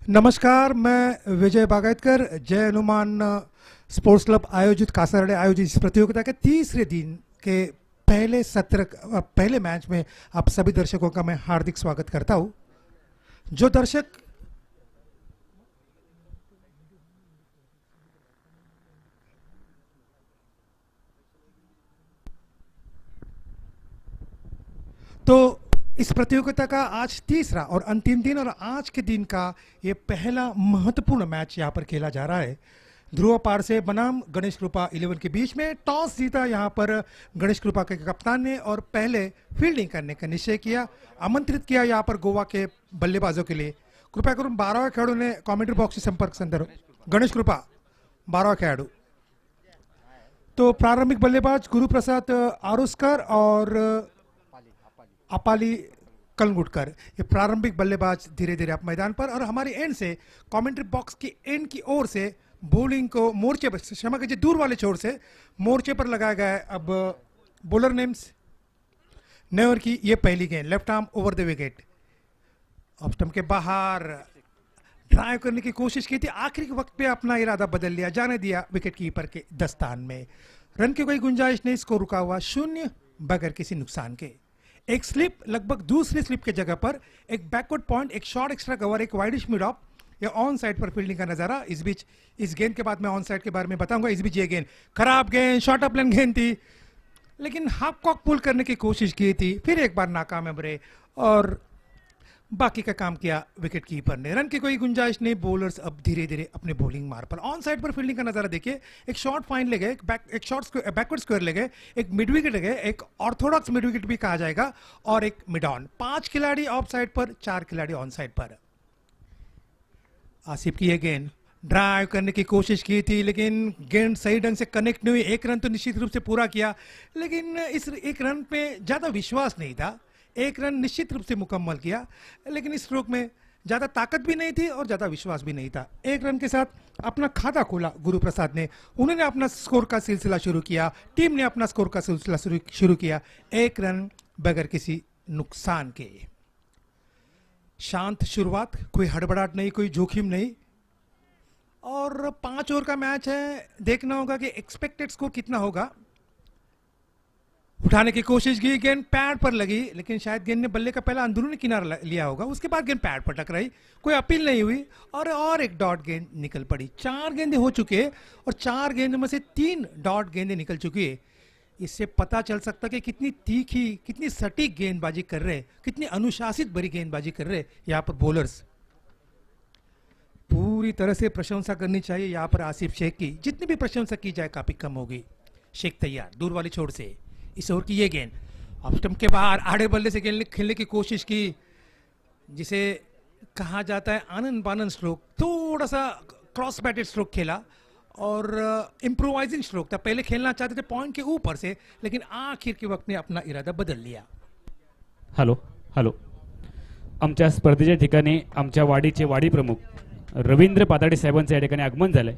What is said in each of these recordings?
नमस्कार, मैं विजय बागायतकर जय हनुमान स्पोर्ट्स क्लब आयोजित कासारड़े आयोजित इस प्रतियोगिता के तीसरे दिन के पहले मैच में आप सभी दर्शकों का मैं हार्दिक स्वागत करता हूं। जो दर्शक तो इस प्रतियोगिता का आज तीसरा और अंतिम दिन और आज के दिन का ये पहला महत्वपूर्ण मैच यहाँ पर खेला जा रहा है। ध्रुव पार से बनाम गणेश कृपा 11 के बीच में टॉस जीता यहाँ पर गणेश कृपा के कप्तान ने और पहले फील्डिंग करने का निश्चय किया। आमंत्रित किया यहाँ पर गोवा के बल्लेबाजों के लिए। कृपया करून 12 खेळाडू ने कॉमेंट्री बॉक्स से संपर्क संदर्भ। गणेश कृपा 12 खेळाडू। तो प्रारंभिक बल्लेबाज गुरुप्रसाद आरुस्कर और अपाली कलंगुटकर, ये प्रारंभिक बल्लेबाज धीरे धीरे आप मैदान पर। और हमारी एंड से कमेंट्री बॉक्स की एंड की ओर से बॉलिंग को मोर्चे पर, क्षमा कीजिए दूर वाले छोर से मोर्चे पर लगाया गया है। अब बॉलर नेम्स नेवर की ये पहली गेंद left arm over the wicket, off stump के बाहर ड्राइव करने की कोशिश की थी, आखिरी के वक्त पे अपना इरादा बदल लिया, जाने दिया विकेट कीपर के दस्तान में। रन की कोई गुंजाइश नहीं, स्कोर रुका हुआ 0 बगैर किसी नुकसान के। एक स्लिप, लगभग दूसरी स्लिप के जगह पर एक बैकवर्ड पॉइंट, एक शॉर्ट एक्स्ट्रा कवर, एक वाइडिश मिड ऑफ, या ऑन साइड पर फील्डिंग का नजारा। इस बीच इस गेंद के बाद मैं ऑन साइड के बारे में बताऊंगा। इस बीच ये गेंद खराब गेंद, शॉर्ट अप लेन गेंद थी, लेकिन हाफ कॉक पुल करने की कोशिश की थी, फिर एक बार नाकामयाब रहे और बाकी का काम किया विकेट कीपर ने। रन की कोई गुंजाइश नहीं। बॉलर्स अब धीरे धीरे अपने बॉलिंग मार पर। ऑन साइड पर फील्डिंग का नजारा देखिए, एक शॉर्ट फाइन ले गए, एक शॉर्ट बैकवर्ड स्क्वायर ले गए, एक मिड विकेट ले गए, एक ऑर्थोडॉक्स मिड विकेट भी कहा जाएगा, और एक मिड ऑन। 5 खिलाड़ी ऑफ साइड पर, 4 खिलाड़ी ऑन साइड पर। आसिफ की यह गेंद ड्राइव करने की कोशिश की थी, लेकिन गेंद सही ढंग से कनेक्ट नहीं हुई। एक रन तो निश्चित रूप से पूरा किया, लेकिन इस एक रन पे ज्यादा विश्वास नहीं था। एक रन निश्चित रूप से मुकम्मल किया, लेकिन इस स्ट्रोक में ज्यादा ताकत भी नहीं थी और ज्यादा विश्वास भी नहीं था। एक रन के साथ अपना खाता खोला गुरु प्रसाद ने। उन्होंने अपना स्कोर का सिलसिला शुरू किया, टीम ने अपना स्कोर का सिलसिला शुरू किया, 1 रन बगैर किसी नुकसान के। शांत शुरुआत, कोई हड़बड़ाहट नहीं, कोई जोखिम नहीं, और 5 ओवर का मैच है। देखना होगा कि एक्सपेक्टेड स्कोर कितना होगा। उठाने की कोशिश की, गेंद पैड पर लगी, लेकिन शायद गेंद ने बल्ले का पहला अंदरूनी किनारा लिया होगा, उसके बाद गेंद पैड पर टकराई, कोई अपील नहीं हुई और एक डॉट गेंद निकल पड़ी। 4 गेंदें हो चुके और 4 गेंदों में से 3 डॉट गेंदें निकल चुकी है। इससे पता चल सकता कि कितनी तीखी, कितनी सटीक गेंदबाजी कर रहे, कितनी अनुशासित भरी गेंदबाजी कर रहे यहाँ पर बॉलर्स। पूरी तरह से प्रशंसा करनी चाहिए यहाँ पर आसिफ शेख की। जितनी भी प्रशंसा की जाए काफी कम होगी। शेख तैयार, दूर वाली छोर से इस ओवर की ये गेंद ऑफ स्टंप के बाहर आड़े बल्ले से गेंद खेलने की कोशिश की, जिसे कहा जाता है आनंद बानंद स्ट्रोक। थोड़ा सा क्रॉस बैटेड स्ट्रोक खेला और इम्प्रोवाइजिंग स्ट्रोक था। पहले खेलना चाहते थे पॉइंट के ऊपर से, लेकिन आखिर के वक्त ने अपना इरादा बदल लिया। हॅलो हॅलो आमच्या स्पर्धेच्या ठिकाणी आमच्या वाडीचे वाडी प्रमुख रवींद्र पाताडे साहेबांचं या ठिकाणी आगमन झालंय।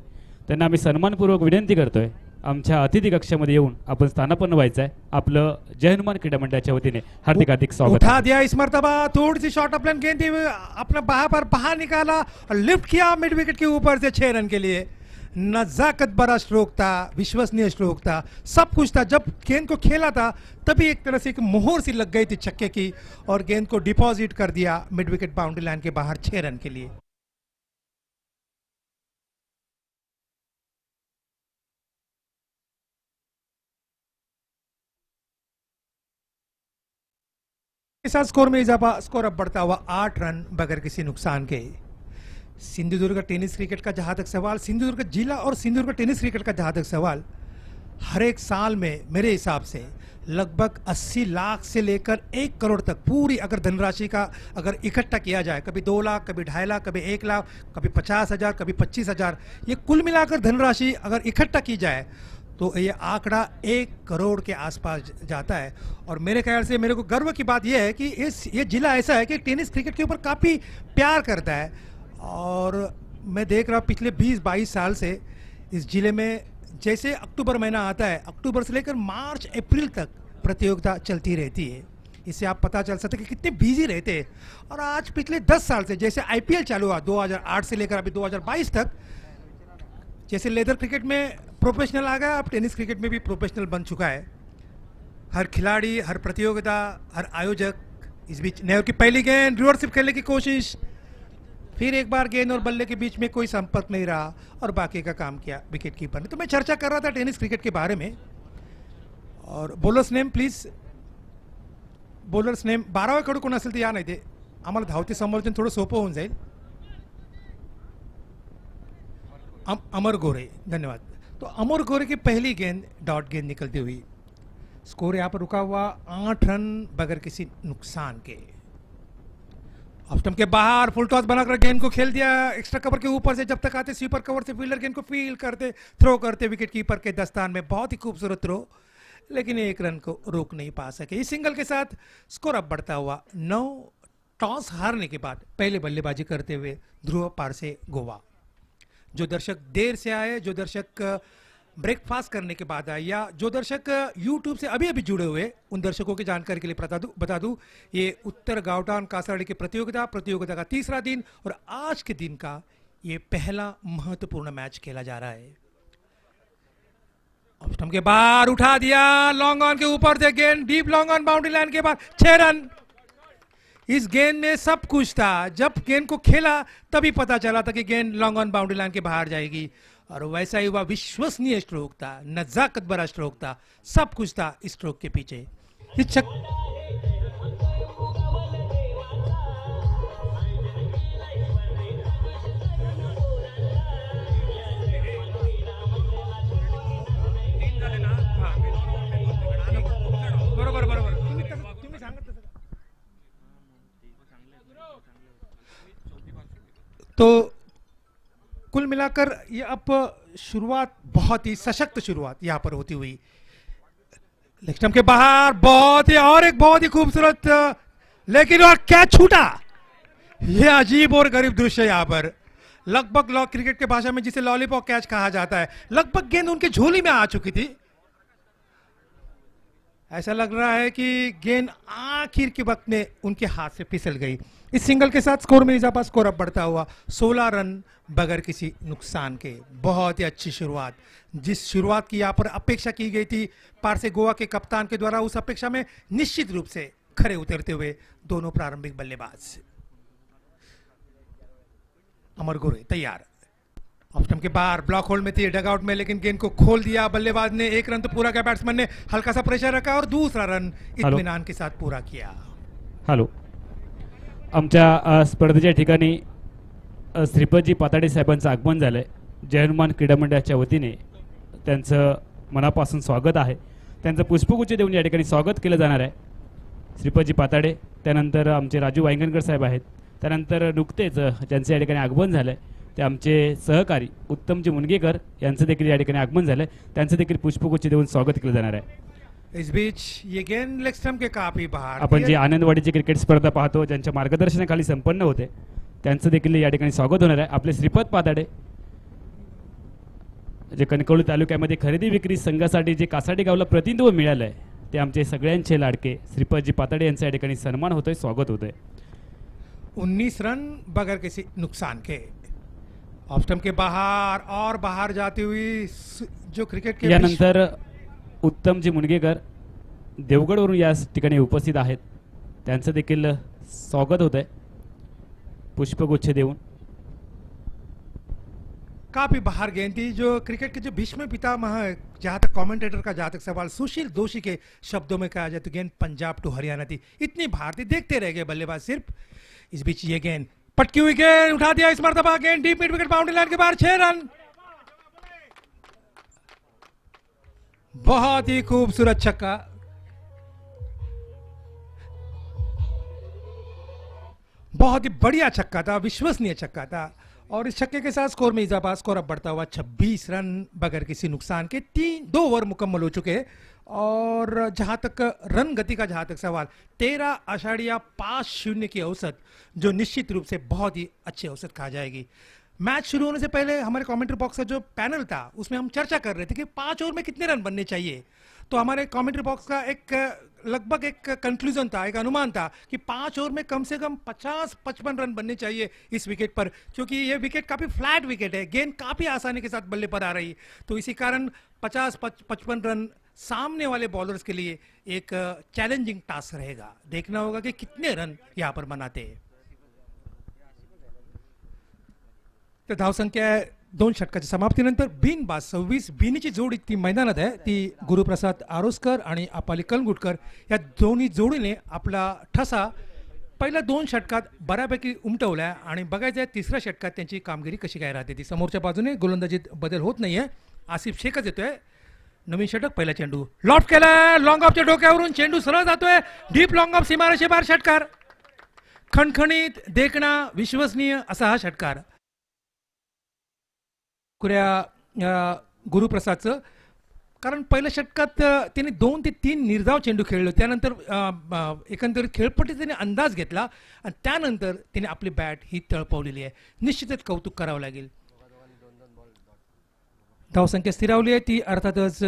त्यांना आम्ही सन्मानपूर्वक विनंती करतोय आमच्या अतिथी कक्षामध्ये येऊन आपण स्थानापन्न व्हायचं आहे। आपलं जय हनुमान क्रीडा मंडळाच्या वतीने हार्दिक हार्दिक स्वागत। उठा दिया इस मर्तबा, थोड़ी सी शॉर्ट अप लेन गेंद थी, अपना बाहर निकाला और लिफ्ट किया मिड विकेट के ऊपर से 6 रन के लिए। नजाकत भरा स्ट्रोक था, विश्वसनीय स्ट्रोक था, सब कुछ था। जब गेंद को खेला था तभी एक तरह से एक मोहर सी लग गई थी छक्के की, और गेंद को डिपॉजिट कर दिया मिड विकेट बाउंड्री लाइन के बाहर 6 रन के लिए। इस स्कोर में इजाफा, स्कोर अब बढ़ता हुआ 8 रन बगैर किसी नुकसान के। सिंधुदुर्ग टेनिस क्रिकेट का जहां तक सवाल, सिंधुदुर्ग जिला और सिंधुदुर्ग टेनिस क्रिकेट का जहां तक सवाल, हर एक साल में मेरे हिसाब से लगभग 80 लाख से लेकर 1 करोड़ तक पूरी अगर धनराशि का अगर इकट्ठा किया जाए, कभी 2 लाख, कभी 2.5 लाख, कभी 1 लाख, कभी 50,000, कभी 25,000, ये कुल मिलाकर धनराशि अगर इकट्ठा की जाए तो ये आंकड़ा 1 करोड़ के आसपास जाता है। और मेरे ख्याल से मेरे को गर्व की बात यह है कि ये जिला ऐसा है कि टेनिस क्रिकेट के ऊपर काफ़ी प्यार करता है। और मैं देख रहा हूँ पिछले 20-22 साल से इस जिले में जैसे अक्टूबर महीना आता है, अक्टूबर से लेकर मार्च अप्रैल तक प्रतियोगिता चलती रहती है। इससे आप पता चल सकते कि कितने बिजी रहते हैं। और आज पिछले 10 साल से, जैसे आईपीएल चालू हुआ 2008 से लेकर अभी 2022 तक, जैसे लेदर क्रिकेट में प्रोफेशनल आ गया, अब टेनिस क्रिकेट में भी प्रोफेशनल बन चुका है। हर खिलाड़ी, हर प्रतियोगिता, हर आयोजक। इस बीच नेहरू की पहली गेंद, रिवर्सिप खेलने की कोशिश, फिर एक बार गेंद और बल्ले के बीच में कोई संपर्क नहीं रहा और बाकी का काम किया विकेट कीपर ने। तो मैं चर्चा कर रहा था टेनिस क्रिकेट के बारे में। और bowlers name please, bowlers name 12वें कडू कोण असेल तर या, नाही ते आम्हाला धावते समालोचन थोडं सोपं होऊन जाईल. अमर गोरे, धन्यवाद. तो अमर गोरे की पहली गेंद डॉट गेंद निकलती हुई. स्कोर यहां पर रुका हुआ 8 रन बगैर किसी नुकसान के. ऑफ स्टंप के बाहर फुल टॉस बनाकर गेंद को खेल दिया एक्स्ट्रा कवर के ऊपर से. जब तक आते स्वीपर कवर से फील्डर गेंद को फील्ड करते, थ्रो करते विकेट कीपर के दस्तान में. बहुत ही खूबसूरत थ्रो, लेकिन एक रन को रोक नहीं पा सके. इस सिंगल के साथ स्कोर अब बढ़ता हुआ 9. टॉस हारने के बाद पहले बल्लेबाजी करते हुए ध्रुव पारसे गोवा. जो दर्शक देर से आए, जो दर्शक ब्रेकफास्ट करने के बाद आए, या जो दर्शक यूट्यूब से अभी अभी जुड़े हुए, उन दर्शकों की जानकारी के लिए बता दूं ये उत्तर गावटान कासारडी की प्रतियोगिता का तीसरा दिन और आज के दिन का ये पहला महत्वपूर्ण मैच खेला जा रहा है. ऑफ स्टंप के बाहर उठा दिया, लॉन्ग ऑन के ऊपर से गेंद deep long on boundary line के बाद 6 रन. इस गेंद में सब कुछ था. जब गेंद को खेला तभी पता चला था कि गेंद लॉन्ग ऑन बाउंड्री लाइन के बाहर जाएगी, और वैसा ही हुआ. विश्वसनीय स्ट्रोक था, नजाकत भरा स्ट्रोक था, सब कुछ था इस स्ट्रोक के पीछे. बरोबर बरोबर तुम्ही सांगत. तो कुल मिलाकर ये अब शुरुआत, बहुत ही सशक्त शुरुआत यहां पर होती हुई. लेग स्टंप के बाहर बहुत ही खूबसूरत, लेकिन और कैच छूटा. ये अजीब और गरीब दृश्य यहां पर. लगभग क्रिकेट के भाषा में जिसे लॉलीपॉप कैच कहा जाता है, लगभग गेंद उनके झोली में आ चुकी थी. ऐसा लग रहा है कि गेंद आखिर के वक्त में उनके हाथ से फिसल गई. इस सिंगल के साथ स्कोर में इजाफा. स्कोर अब बढ़ता हुआ 16 रन बगैर किसी नुकसान के. बहुत ही अच्छी शुरुआत. जिस शुरुआत की यहां पर अपेक्षा की गई थी पारसे गोवा के कप्तान के द्वारा, उस अपेक्षा में निश्चित रूप से खरे उतरते हुए दोनों प्रारंभिक बल्लेबाज. अमर गोरे तैयार. ऑफ स्टंप के बाहर ब्लॉक होल्ड में थी, डगआउट में, लेकिन गेंद को खोल दिया बल्लेबाज ने. 1 रन तो पूरा किया. बैट्समैन ने हल्का सा प्रेशर रखा और दूसरा रन इत्मीनान के साथ पूरा किया. हॅलो, आमच्या स्पर्धेच्या ठिकाणी श्रीपतजी पाताडे साहेबांचं आगमन झालं आहे. जय हनुमान क्रीडा मंडळाच्या वतीने त्यांचं मनापासून स्वागत आहे. त्यांचं पुष्पगुच्छ देऊन या ठिकाणी स्वागत केलं जाणार आहे. श्रीपतजी पाताडे, त्यानंतर आमचे राजू वांगणकर साहेब आहेत. त्यानंतर नुकतेच ज्यांचं या ठिकाणी आगमन झालं आहे ते आमचे सहकारी उत्तमजी मुनगेकर यांचं देखील या ठिकाणी आगमन झालं आहे. त्यांचं देखील पुष्पगुच्छ देऊन स्वागत केलं जाणार आहे. इस बीच ये गेंद लेग स्टंप के काफी बाहर. आपण जी आनंदवाडीची क्रिकेट स्पर्धा पाहतो, ज्यांच्या मार्गदर्शनाखाली संपन्न होते, त्यांचं देखील या ठिकाणी स्वागत होणार आहे. आपले श्रीपत पाताडे, जे कणकवली तालुक्यामध्ये खरेदी विक्री संघासाठी जे कासाडी गावला प्रतिनिधित्व मिळालं आहे, ते आमचे सगळ्यांचे लाडके श्रीपतजी पाताडे यांचा या ठिकाणी सन्मान होतोय, स्वागत होतोय. 19 रन बगैर किसी नुकसान के. ऑफ स्टंप के बाहर और बाहर जाती हुई जो क्रिकेट के यानंतर उत्तमजी मुनगेकर देवगडवरून या ठिकाणी उपस्थित आहेत. त्यांचं देखील स्वागत होत आहे पुष्पगुच्छ देऊन. काफी बाहर गेंद थी. जो क्रिकेट के जो भीष्म पितामह, जहां तक कमेंटेटर का जहां तक सवाल, सुशील दोषी के शब्दों में कहा जाए तो गेंद पंजाब टू हरियाणा थी. इतनी बाहर थी, देखते रह गए बल्लेबाज सिर्फ. इस बीच ये गेंद पटकी हुई गेंद उठा दिया इस मरतबा. गेंद deep mid wicket boundary line के बाहर. 6 रन. बहुत ही खूबसूरत छक्का. बहुत ही बढ़िया छक्का था, विश्वसनीय छक्का था. और इस छक्के के साथ स्कोर में इजाफा. स्कोर अब बढ़ता हुआ 26 रन बगैर किसी नुकसान के. 2 ओवर मुकम्मल हो चुके हैं. और जहां तक रन गति का जहां तक सवाल, 13.50 की औसत, जो निश्चित रूप से बहुत ही अच्छी औसत कहा जाएगी. मैच शुरू होने से पहले हमारे कमेंट्री बॉक्स का जो पैनल था उसमें हम चर्चा कर रहे थे कि 5 ओवर में कितने रन बनने चाहिए। तो हमारे कमेंट्री बॉक्स का एक लगभग एक कंक्लूजन था, एक अनुमान था कि 5 ओवर में कम से कम 50-55 रन बनने चाहिए इस विकेट पर, क्योंकि ये विकेट काफ़ी फ्लैट विकेट है, गेंद काफ़ी आसानी के साथ बल्ले पर आ रही, तो इसी कारण 50-55 रन सामने वाले बॉलर्स के लिए एक चैलेंजिंग टास्क रहेगा। देखना होगा कि कितने रन यहाँ पर बनाते हैं। तर धावसंख्या 2 षटकाच्या समाप्तीनंतर बिनबाद 26 बिनीची जोडी ती मैदानात आहे, ती गुरुप्रसाद आरोसकर आणि अपाली कलंगुटकर या दोन्ही जोडीने आपला ठसा पहिल्या 2 षटकात बऱ्यापैकी उमटवला आणि बघायचं आहे तिसऱ्या षटकात त्यांची कामगिरी कशी काय राहते ती। समोरच्या बाजूने गोलंदाजीत बदल होत नाहीये, आसिफ शेखच येतोय, नवीन षटक, पहिला चेंडू लॉफ्ट केलाय, लॉंग ऑफच्या डोक्यावरून चेंडू सरळ जातोय, डीप लॉंग ऑफ सीमारेषे बाहेर षटकार, खणखणीत देखणा विश्वसनीय असा हा षटकार गुरुप्रसादचं। कारण पहिल्या षटकात त्यांनी 2 ते 3 निर्धाव चेंडू खेळले, त्यानंतर एकंदरीत खेळपट्टीचा त्यांनी अंदाज घेतला आणि त्यानंतर त्यांनी आपली बॅट ही तळपवलेली आहे, निश्चितच कौतुक करावं लागेल। धावसंख्या स्थिरावली आहे ती अर्थातच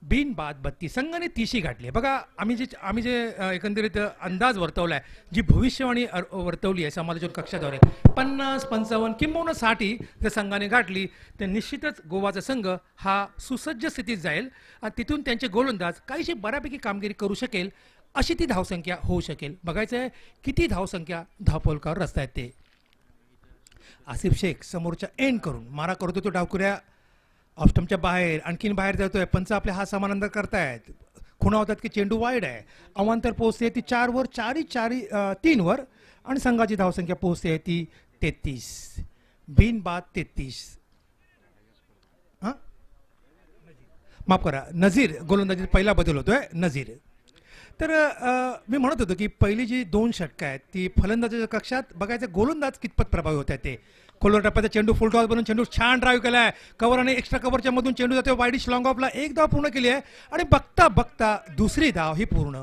बिनबाद 32, संघाने 30 गाठली आहे। बघा आम्ही जे एकंदरीत अंदाज वर्तवला आहे, जी भविष्यवाणी वर्तवली आहे समालोचन कक्षाद्वारे 50-55 किंबहुना 60 जर संघाने गाठली तर निश्चितच गोवाचा संघ हा सुसज्ज स्थितीत जाईल आणि तिथून त्यांचे गोलंदाज काहीशी बऱ्यापैकी कामगिरी करू शकेल, अशी ती धावसंख्या होऊ शकेल। बघायचं आहे किती धावसंख्या धावफलकावर रचतायत ते। आसिफ शेख समोरच्या एंड करून मारा करतो, तो डावकुऱ्या ऑफस्टमच्या बाहेर आणखीन बाहेर जातोय, पंच आपले हात समानांतर करतायत, खुणावतात की चेंडू वाईड आहे, अवांतर पोहोचते ती 4 वर, 3 वर आणि संघाची धावसंख्या पोहोचते ती 33, बिनबाद 33। हां माफ करा, नझीर गोलंदाजीत पहिला बदल होतोय, नझीर। तर मी म्हणत होतो की पहिली जी 2 षटकं आहेत ती फलंदाजाच्या कक्षात बघायचं गोलंदाज कितपत प्रभावी होत आहेत ते। खोलवर टप्प्याचा चेंडू फुल टॉस बनवून चेंडू छान ड्राईव्ह केला आहे, कव्हर आणि एक्स्ट्रा कव्हरच्या मधून चेंडू जातोय वाईडिश लॉंग ऑफला, एक धाव पूर्ण केली आहे आणि बघता बघता दुसरी धाव ही पूर्ण।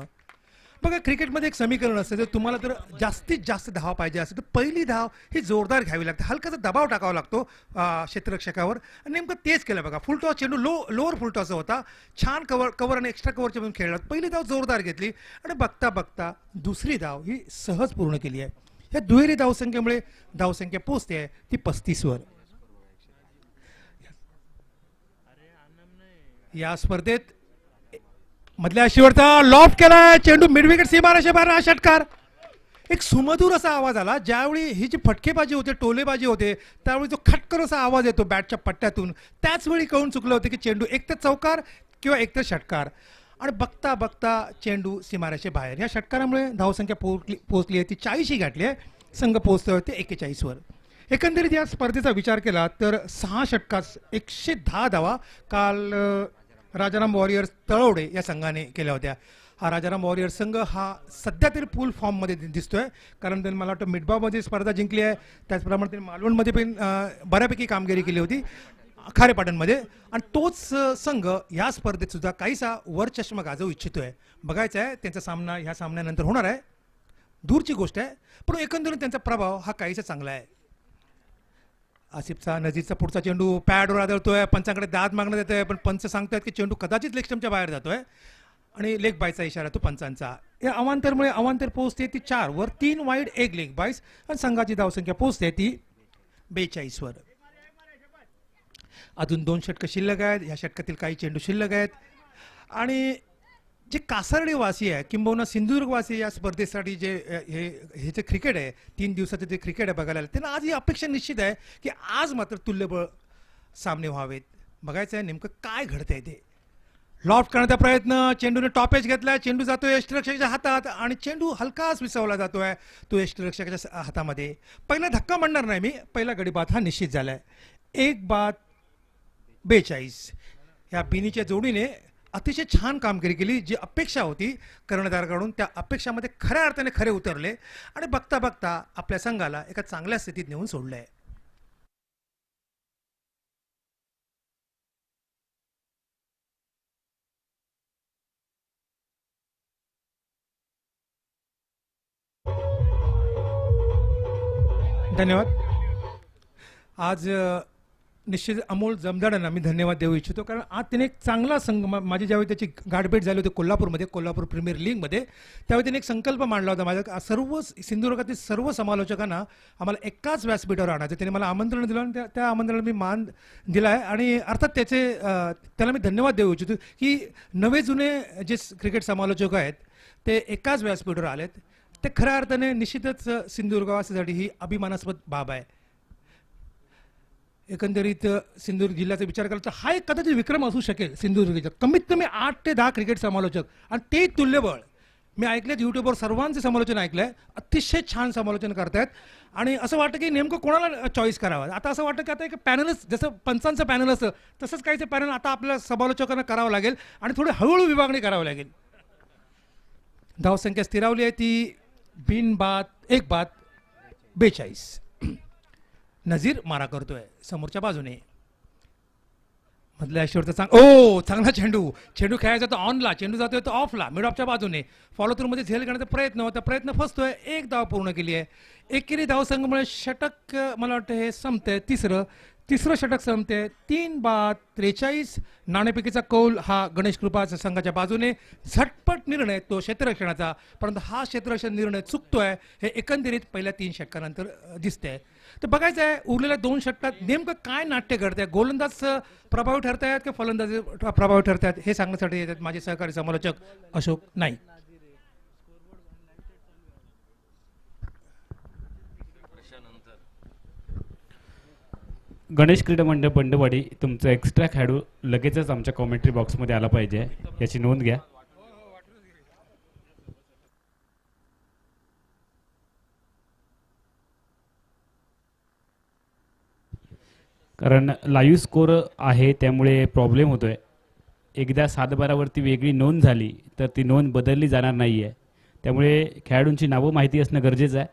बघा क्रिकेटमध्ये एक समीकरण असतं, जर तुम्हाला तर जास्तीत जास्त धाव पाहिजे असेल तर पहिली धाव ही जोरदार घ्यावी लागते, हलकासा दबाव टाकावा लागतो क्षेत्ररक्षकावर, आणि नेमकं तेच केलं बघा। फुल टॉस चेंडू लोअर फुल टॉस होता, छान कव्हर आणि एक्स्ट्रा कव्हरच्या मधून खेळला, पहिली धाव जोरदार घेतली आणि बघता बघता दुसरी धाव ही सहज पूर्ण केली आहे। या दुहेरी धावसंख्येमुळे धावसंख्या पोहोचते आहे ती 35 वर। या स्पर्धेत मधल्या शिवरचा लॉफ्ट केलाय, चेंडू मिडविकेट सीमारेषे बाहेर, हा षटकार। एक सुमधुर असा आवाज आला ज्यावेळी ही जी फटकेबाजी होते, टोलेबाजी होते, त्यावेळी जो खटकर असा आवाज येतो बॅटच्या पट्ट्यातून, त्याच वेळी कळून चुकलं होतं की चेंडू एकतर चौकार किंवा एकतर षटकार, आणि बघता बघता चेंडू सीमारेषे बाहेर। या षटकारामुळे धावसंख्या पोहोचली आहे ती 40 गाठली आहे, संघ पोहोचतोय ते 41 वर। एकंदरीत या स्पर्धेचा विचार केला तर 6 षटकात 110 धावा काल राजाराम वॉरियर्स तळवडे या संघाने केल्या होत्या। हा राजाराम वॉरियर्स संघ हा सध्या तरी फुल फॉर्ममध्ये दिसतोय, कारण त्यांनी मला वाटतं मिडबावमध्ये स्पर्धा जिंकली आहे, त्याचप्रमाणे त्यांनी मालवणमध्ये पण बऱ्यापैकी कामगिरी केली होती खारेपाटणमध्ये, आणि तोच संघ या स्पर्धेत सुद्धा काहीसा वर चष्मा गाजवू इच्छितोय। बघायचं आहे त्यांचा सामना ह्या सामन्यानंतर होणार आहे, दूरची गोष्ट आहे, पण एकंदरीत त्यांचा प्रभाव हा काहीसा चांगला आहे। आसिफचा नजीकचा पुढचा चेंडू पॅडवर आदळतोय, पंचांकडे दाद मागण्यात येतोय, पण पंच सांगतायत की चेंडू कदाचित लेग स्टंपच्या बाहेर जातोय आणि लेग बायचा इशारा तो पंचांचा। या अवांतरमुळे अवांतर पोहोचते ती 4 वर, 3 वाईड 1 लेग बाईस आणि संघाची धावसंख्या पोहोचते ती 42 वर। अजून 2 षटकं शिल्लक आहेत, या षटकातील काही चेंडू शिल्लक आहेत, आणि जे कासारडे वासी आहे किंबहुना सिंधुदुर्ग वासी या स्पर्धेसाठी जे हे जे क्रिकेट आहे, 3 दिवसाचं जे क्रिकेट आहे बघायला, त्यांना आज ही अपेक्षा निश्चित आहे की आज मात्र तुल्यबळ सामने व्हावेत। बघायचं आहे नेमकं काय घडतंय ते। लॉफ्ट करण्याचा प्रयत्न, चेंडूने टॉप एज घेतलाय, चेंडू जातोय यष्टिरक्षकाच्या हातात आणि चेंडू हलकाच विसवला जातोय तो यष्टिरक्षकाच्या हातामध्ये। पहिला धक्का म्हणणार नाही मी, पहिला गडी बाद हा निश्चित झालाय, 1 बाद 42। या बिनीच्या जोडीने अतिशय छान कामगिरी केली, जी अपेक्षा होती कर्णधाराकडून त्या अपेक्षामध्ये खऱ्या अर्थाने खरे उतरले आणि बघता बघता आपल्या संघाला एका चांगल्या स्थितीत नेऊन सोडलंय। धन्यवाद। आज निश्चित अमोल जमदाडांना मी धन्यवाद देऊ इच्छितो, कारण आज त्याने एक चांगला संघ माझी ज्यावेळी त्याची गाठभेट झाली होती कोल्हापूरमध्ये, कोल्हापूर प्रीमियर लीगमध्ये, त्यावेळी त्याने एक संकल्प मांडला होता माझ्या सर्व सिंधुदुर्गातील सर्व समालोचकांना आम्हाला एकाच व्यासपीठावर आणायचं. त्याने मला आमंत्रण दिलं आणि त्या आमंत्रणाला मी मान दिला आहे. आणि अर्थात त्याला मी धन्यवाद देऊ इच्छितो की नवे जुने जे क्रिकेट समालोचक आहेत ते एकाच व्यासपीठावर आलेत. ते खऱ्या अर्थाने निश्चितच सिंधुदुर्गवासीसाठी ही अभिमानास्पद बाब आहे. एकंदरीत सिंधुदुर्ग जिल्ह्याचा विचार केला तर हा एक कदाचित विक्रम असू शकेल सिंधुदुर्गचा. कमीत कमी 8 ते 10 क्रिकेट समालोचक आणि ते तुल्यबळ मी ऐकलेत यूट्यूबवर, सर्वांचे समालोचन ऐकलंय. अतिशय छान समालोचन करतायत आणि असं वाटतं की नेमकं कोणाला चॉईस करावं. आता असं वाटतं की आता एक पॅनलच, जसं पंचांचं पॅनल असतं तसंच काहीचं पॅनल आता आपल्या समालोचकांना करावं लागेल आणि थोडी हळूहळू विभागणी करावी लागेल. धावसंख्या स्थिरावली आहे ती बिन बाद 1 बाद 42. नजीर मारा करतोय समोरच्या बाजूने, मधल्या शेवटचा चांगला चेंडू खेळायचा तो ऑनला, चेंडू जातोय तो ऑफला, मिड ऑफच्या बाजूने. फॉलो थ्रू मध्ये झेल घेण्याचा प्रयत्न होता, प्रयत्न फसतोय. 1 धाव पूर्ण केली आहे. एकेरी धावसंख्येमुळे षटक मला वाटतं हे संपतंय, तिसरं षटक संपते. 3 बाद 43. नाणेफेकीचा कौल हा गणेश कृपा संघाच्या बाजूने. झटपट निर्णय तो क्षेत्ररक्षणाचा, परंतु हा क्षेत्ररक्षण निर्णय चुकतोय हे एकंदरीत पहिल्या 3 षटकानंतर दिसतंय. तर बघायचं आहे उरलेल्या 2 षटकात नेमकं काय नाट्य घडतंय. गोलंदाज प्रभावी ठरतायत की फलंदाज प्रभावी ठरतायत हे सांगण्यासाठी येतात माझे सहकारी समालोचक अशोक नाईक. गणेश क्रीडा मंडळ बंडवाडी, तुमचा एक्स्ट्रा खेळाडू लगेचच आमच्या कॉमेंट्री बॉक्समध्ये आला पाहिजे, याची नोंद घ्या. कारण लाईव्ह स्कोर आहे त्यामुळे प्रॉब्लेम होतोय. एकदा 7-12वरती वेगळी नोंद झाली तर ती नोंद बदलली जाणार नाही आहे. त्यामुळे खेळाडूंची नावं माहिती असणं गरजेचं आहे.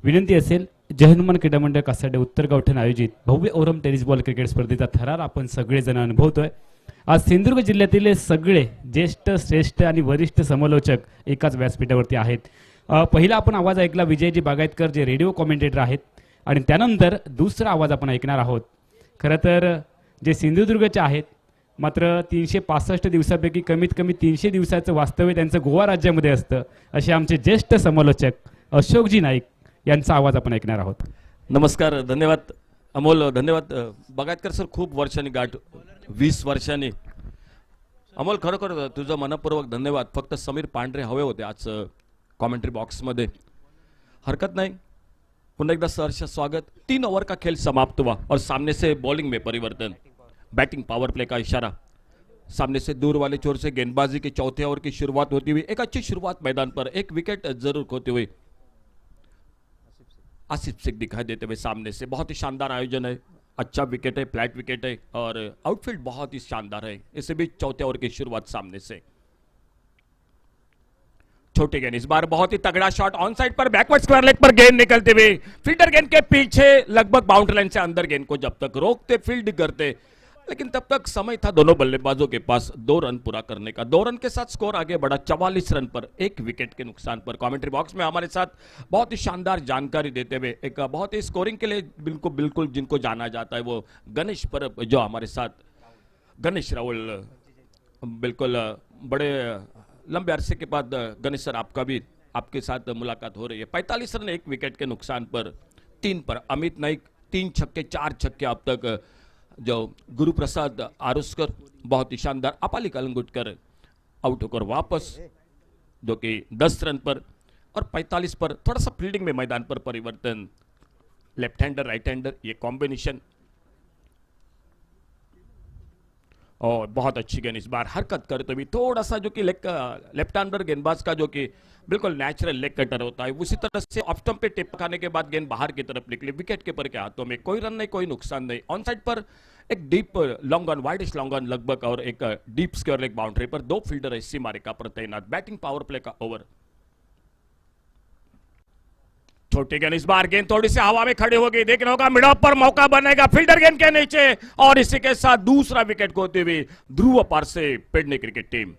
विनंती असेल, जय हनुमान क्रीडा मंडळ कासाडे उत्तर गावठण आयोजित भव्य ओरम टेनिस बॉल क्रिकेट स्पर्धेचा थरार आपण सगळेजण अनुभवतोय. आज सिंधुदुर्ग जिल्ह्यातील सगळे ज्येष्ठ, श्रेष्ठ आणि वरिष्ठ समालोचक एकाच व्यासपीठावरती आहेत. पहिला आपण आवाज ऐकला विजयजी बागायतकर, जे रेडिओ कॉमेंटेटर आहेत, आणि त्यानंतर दुसरा आवाज आपण ऐकणार आहोत. खरं तर जे सिंधुदुर्गचे आहेत, मात्र 365 दिवसापैकी कमीत कमी 300 दिवसाचं वास्तव्य त्यांचं गोवा राज्यामध्ये असतं, असे आमचे ज्येष्ठ समालोचक अशोकजी नाईक यांचा आवाज आपण ऐकणार आहोत. नमस्कार, धन्यवाद अमोल, धन्यवाद बागायतकर सर. खूप वर्षांनी गाठ, 20 वर्षांनी. अमोल, खरोखर तुझं मनपूर्वक धन्यवाद. फक्त समीर पांढरे हवे होते आज कॉमेंट्री बॉक्समध्ये. हरकत नहीं, पुनः एक बार सहर्ष स्वागत. 3 ओवर का खेल समाप्त हुआ और सामने से बॉलिंग में परिवर्तन. बैटिंग पावर प्ले का इशारा. सामने से दूर वाले छोर से गेंदबाजी के चौथे ओवर की शुरुआत होती हुई, एक अच्छी शुरुआत मैदान पर, एक विकेट जरूर खोते हुए आसिफ शेख दिखाई देते हुए सामने से. बहुत ही शानदार आयोजन है, अच्छा विकेट है, फ्लैट विकेट है और आउटफील्ड बहुत ही शानदार है. इसे भी चौथे ओवर की शुरुआत सामने से. छोटे गेंद, इस बार बहुत ही तगड़ा शॉट ऑन साइड पर, बैकवर्ड स्क्वायर लेग पर गेंद निकलते हुए फील्डर गेंद के पीछे लगभग बाउंड्री लाइन से अंदर गेंद को जब तक रोकते, फील्ड करते, लेकिन तब तक समय था दोनों बल्लेबाजों के पास 2 रन पूरा करने का. 2 रन के साथ स्कोर आगे बढ़ा 44 रन पर, 1 विकेट के नुकसान पर. कमेंट्री बॉक्स में हमारे साथ बहुत ही शानदार जानकारी देते हुए, एक बहुत ही स्कोरिंग के लिए बिल्कुल जिनको जाना जाता है, वो गणेश परब जो हमारे साथ, गणेश राहुल, बिल्कुल बड़े लंबे अरसे के बाद गणेश सर आपके साथ मुलाकात हो रही है. 45 रन 1 विकेट के नुकसान पर, 3 पर. अमित नाइक 3 छक्के 4 छक्के अब तक. जो गुरुप्रसाद आरुस्कर बहुत ही शानदार. अपाली कलंगुटकर आउट होकर वापस, जो कि 10 रन पर. और 45 पर थोड़ा सा फील्डिंग में मैदान पर परिवर्तन. लेफ्ट हैंडर राइट हैंडर ये कॉम्बिनेशन, और बहुत अच्छी गेंद इस बार हरकत करते हुए. थोड़ा सा जो कि लेफ्ट हैंडर गेंदबाज का जो कि बिल्कुल नेचुरल लेग कटर होता है, उसी तरह से ऑफ स्टंप पे टिप खाने के बाद गेंद बाहर की तरफ निकली, विकेट कीपर के हाथों में. कोई रन नहीं, कोई नुकसान नहीं. ऑन साइड पर एक deep long on, widish long on लगभग, और एक डीप स्क्वायर लेग बाउंड्री पर 2 फील्डर इसी मारिका पर तैनात. बैटिंग पावर प्ले का ओवर. छोटी गेंद, इस बार गेंद थोड़ी सी हवा में खड़ी होगी, देखना होगा मिड ऑफ पर मौका बनेगा, फील्डर गेंद के नीचे, और इसी के साथ दूसरा विकेट खोते हुए ध्रुव पार से Pedne cricket team.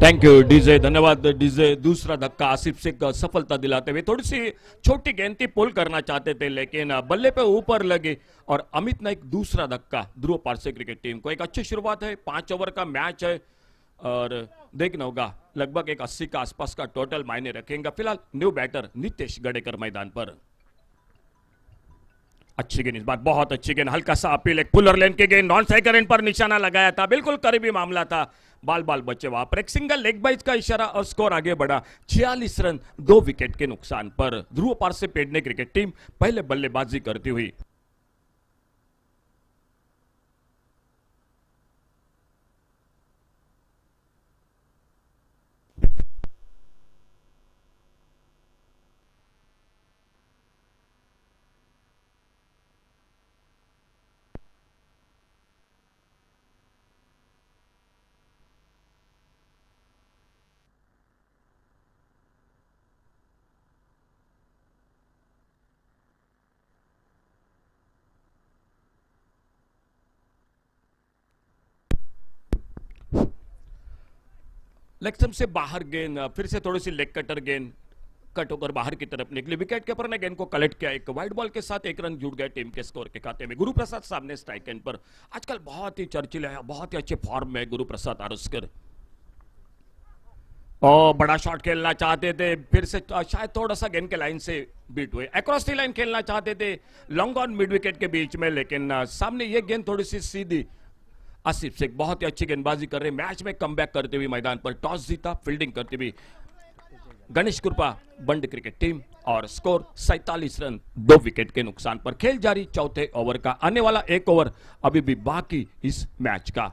Thank you DJ, धन्यवाद डीजे। दूसरा धक्का आसिफ शेख को सफलता दिलाते हुए, थोड़ी सी छोटी गेंद थी, पुल करना चाहते थे लेकिन बल्ले पे ऊपर लगे और अमित नाइक दूसरा धक्का ध्रुव पारसे क्रिकेट टीम को। एक अच्छी शुरुआत है, 5 ओवर का मैच है और देखना होगा लगभग एक 80 का आसपास का टोटल मायने रखेंगे। फिलहाल न्यू बैटर नितेश गडेकर मैदान पर। अच्छी गेंद, इस बार बहुत अच्छी गेंद, हल्का सा अपील, एक पुलर लेन की गेंद, नॉन स्ट्राइकर एंड पर निशाना लगाया था, बिल्कुल करीबी मामला था, बाल बाल बचे वहां पर। एक सिंगल लेग बाइज का इशारा और स्कोर आगे बढ़ा 46 रन 2 विकेट के नुकसान पर। ध्रुव पारसे पेडने क्रिकेट टीम पहले बल्लेबाजी करती हुई। लेग स्टंप से बाहर गेंद, फिर से थोड़ी सी लेग कटर गेंद कट होकर बाहर की तरफ निकली। विकेट कीपर ने गेंद को कलेक्ट किया, एक वाइड बॉल के साथ 1 रन जुड़ गए टीम के स्कोर के खाते में। गुरुप्रसाद सामने स्ट्राइक एंड पर। आजकल बहुत ही चर्चिल है, बहुत ही अच्छे फॉर्म में गुरुप्रसाद आरुस्कर। और बड़ा शॉट खेलना चाहते थे, फिर से शायद थोड़ा सा गेंद के लाइन से बीट हुए, अक्रॉस दी लाइन खेलना चाहते थे लॉन्ग ऑन मिड विकेट के बीच में, लेकिन सामने ये गेंद थोड़ी सी सीधी। आसिफ शेख बहुत ही अच्छी गेंदबाजी कर रहे, मैच में कमबैक करते हुए मैदान पर। टॉस जीता, फील्डिंग करती हुई गणेश कृपा बंड क्रिकेट टीम और स्कोर 47 रन 2 विकेट के नुकसान पर। खेल जारी चौथे ओवर का, आने वाला 1 ओवर अभी भी बाकी इस मैच का।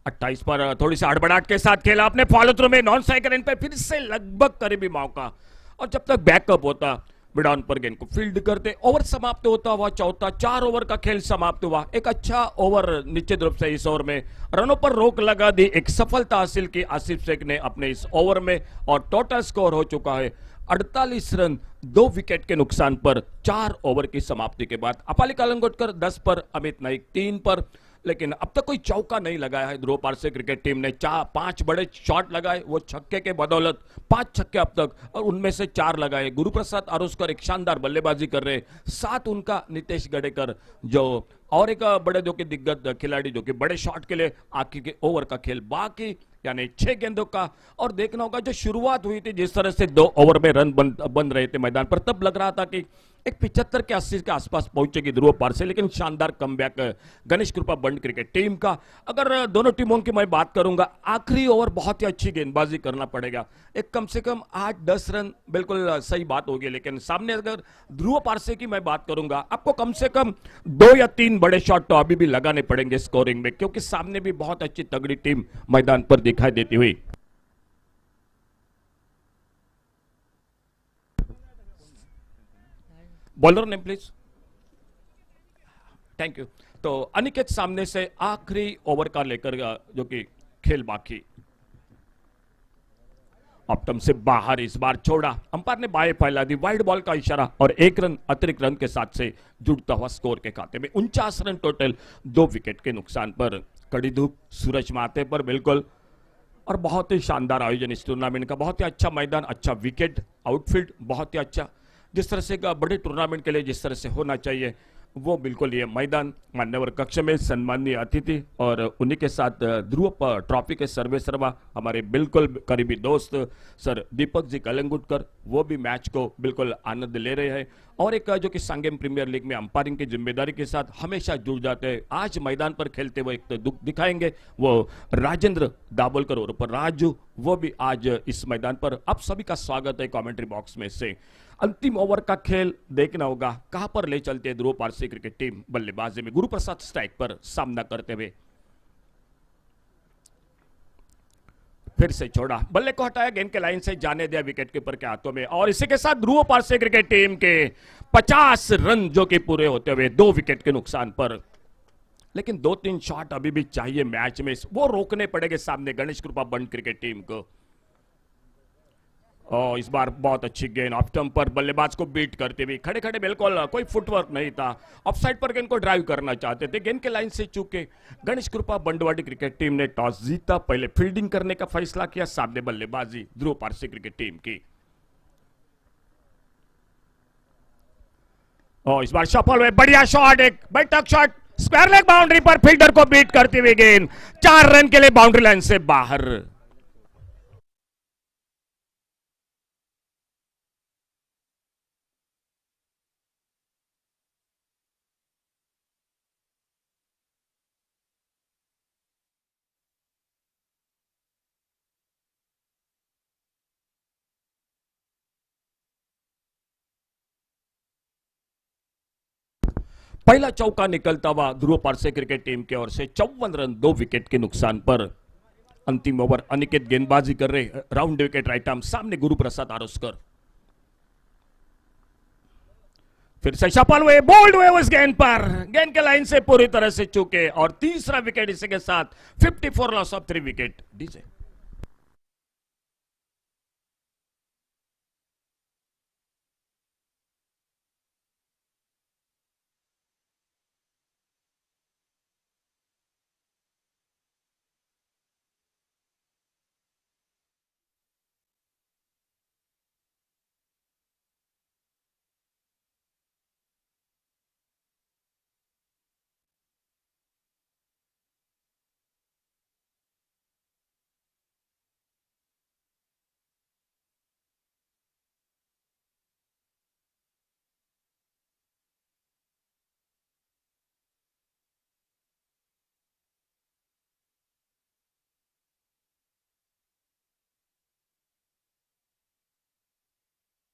28 पर थोड़ी सी हड़बड़ाहट के साथ खेला अपने फॉलो थ्रू में, नॉन स्ट्राइकर एंड पे फिर से लगभग करीबी मौका, और जब तक बैकअप होता मिडाउन पर गेंद को फील्ड करते। ओवर समाप्त होता हुआ चौथा, 4 ओवर का खेल समाप्त हुआ। एक अच्छा ओवर निश्चित रूप से इस ओवर में रनों पर रोक लगा दी, एक सफलता हासिल की आसिफ शेख ने अपने इस ओवर में, और टोटल स्कोर हो चुका है 48 रन 2 विकेट के नुकसान पर 4 ओवर की समाप्ति के बाद। अपाली कालंगोटकर 10 पर, अमित नाइक 3 पर, लेकिन अब तक कोई चौका नहीं लगाया है ध्रुव पारसे क्रिकेट टीम ने। 5 बड़े शॉट लगाए, वो छक्के के बदौलत 5 छक्के अब तक, और उनमें से 4 लगाए। गुरुप्रसाद आरुस्कर एक शानदार बल्लेबाजी कर रहे, साथ उनका नितेश गडेकर जो और एक बड़े जो कि दिग्गज खिलाड़ी जो कि बड़े शॉट के लिए आखिर के ओवर का खेल बाकी, यानी 6 गेंदों का। और देखना होगा जो शुरुआत हुई थी जिस तरह से 2 ओवर में रन बन रहे थे मैदान पर, तब लग रहा था कि एक 75 के 80 के आसपास पहुंचेगी ध्रुव पारसे, लेकिन शानदार कमबैक गणेश कृपा बंड क्रिकेट टीम का। अगर दोनों टीमों की मैं बात करूंगा, आखिरी ओवर बहुत ही अच्छी गेंदबाजी करना पड़ेगा, एक कम से कम 8-10 रन बिल्कुल सही बात होगी, लेकिन सामने अगर ध्रुव पारसे की मैं बात करूंगा, आपको कम से कम 2 या 3 बड़े शॉट तो अभी भी लगाने पड़ेंगे स्कोरिंग में, क्योंकि सामने भी बहुत अच्छी तगड़ी टीम मैदान पर दिखाई देती हुई। Bowler name please, thank you. तो अनिकेत सामने से आखिरी ओवर का लेकर जो कि खेल बाकी, ऑप्टम से बाहर इस बार छोड़ा, अंपायर ने बाएं फैला दी, वाइड बॉल का इशारा, और 1 रन अतिरिक्त रन के साथ से जुड़ता हुआ स्कोर के खाते में। 49 रन टोटल 2 विकेट के नुकसान पर। कड़ी धूप, सूरज माथे पर बिल्कुल, और बहुत ही शानदार आयोजन इस टूर्नामेंट का। बहुत ही अच्छा मैदान, अच्छा विकेट, आउटफील्ड बहुत ही अच्छा, जिस तरह से बड़े टूर्नामेंट के लिए जिस तरह से होना चाहिए वो बिल्कुल ये मैदान। मान्यवर कक्ष में सम्माननीय अतिथि और उन्हीं के साथ ध्रुव ट्रॉफी के सर्वे सर्वा हमारे बिल्कुल करीबी दोस्त सर दीपक जी कलंगुटकर, वो भी मैच को बिल्कुल आनंद ले रहे हैं, और एक जो कि सांगेम प्रीमियर लीग में अंपायरिंग की जिम्मेदारी के साथ हमेशा जुड़ जाते हैं। आज मैदान पर खेलते हुए एक तो दुख दिखाएंगे वो राजेंद्र दाभोलकर और ऊपर राजू, वो भी आज इस मैदान पर। आप सभी का स्वागत है कमेंट्री बॉक्स में से। अंतिम ओवर का खेल देखना होगा कहां पर ले चलते हैं ध्रुव पारसे क्रिकेट टीम बल्लेबाजी में। गुरुप्रसाद स्ट्राइक पर सामना करते हुए, फिर से छोड़ा, बल्ले को हटाया, गेंद के लाइन से जाने दिया विकेट कीपर के हाथों में, और इसी के साथ ध्रुव पारसे क्रिकेट टीम के 50 रन जो कि पूरे होते हुए 2 विकेट के नुकसान पर। लेकिन 2-3 शॉट अभी भी चाहिए मैच में, वो रोकने पड़ेंगे सामने गणेश कृपा बंड क्रिकेट टीम को। और इस बार बहुत अच्छी गेंद ऑफ स्टंप पर बल्लेबाज को बीट करते हुए खड़े खड़े बिल्कुल कोई फुटवर्क नहीं था, ऑफ साइड पर गेंद को ड्राइव करना चाहते थे, गेंद के लाइन से चूके। गणेश कृपा बंडवाड़ी क्रिकेट टीम ने टॉस जीता, पहले फील्डिंग करने का फैसला किया, सामने बल्लेबाजी ध्रुव पारसी क्रिकेट टीम की। और इस बार सफल हुए, बढ़िया शॉट, एक बैठक शॉट, स्क्वायर लेग बाउंड्री पर फील्डर को बीट करते हुए गेंद 4 रन के लिए बाउंड्री लाइन से बाहर। पहला चौका निकलता हुआ ध्रुव पारसे क्रिकेट टीम की ओर से 54 रन 2 विकेट के नुकसान पर। अंतिम ओवर अनिकेत गेंदबाजी कर रहे, राउंड विकेट राइट आर्म, सामने गुरु प्रसाद आरोस्कर। फिर से सफल हुए, बोल्ड हुए उस गेंद पर, गेंद के लाइन से पूरी तरह से चूके और तीसरा विकेट इसी के साथ 54 loss of 3 wicket. DJ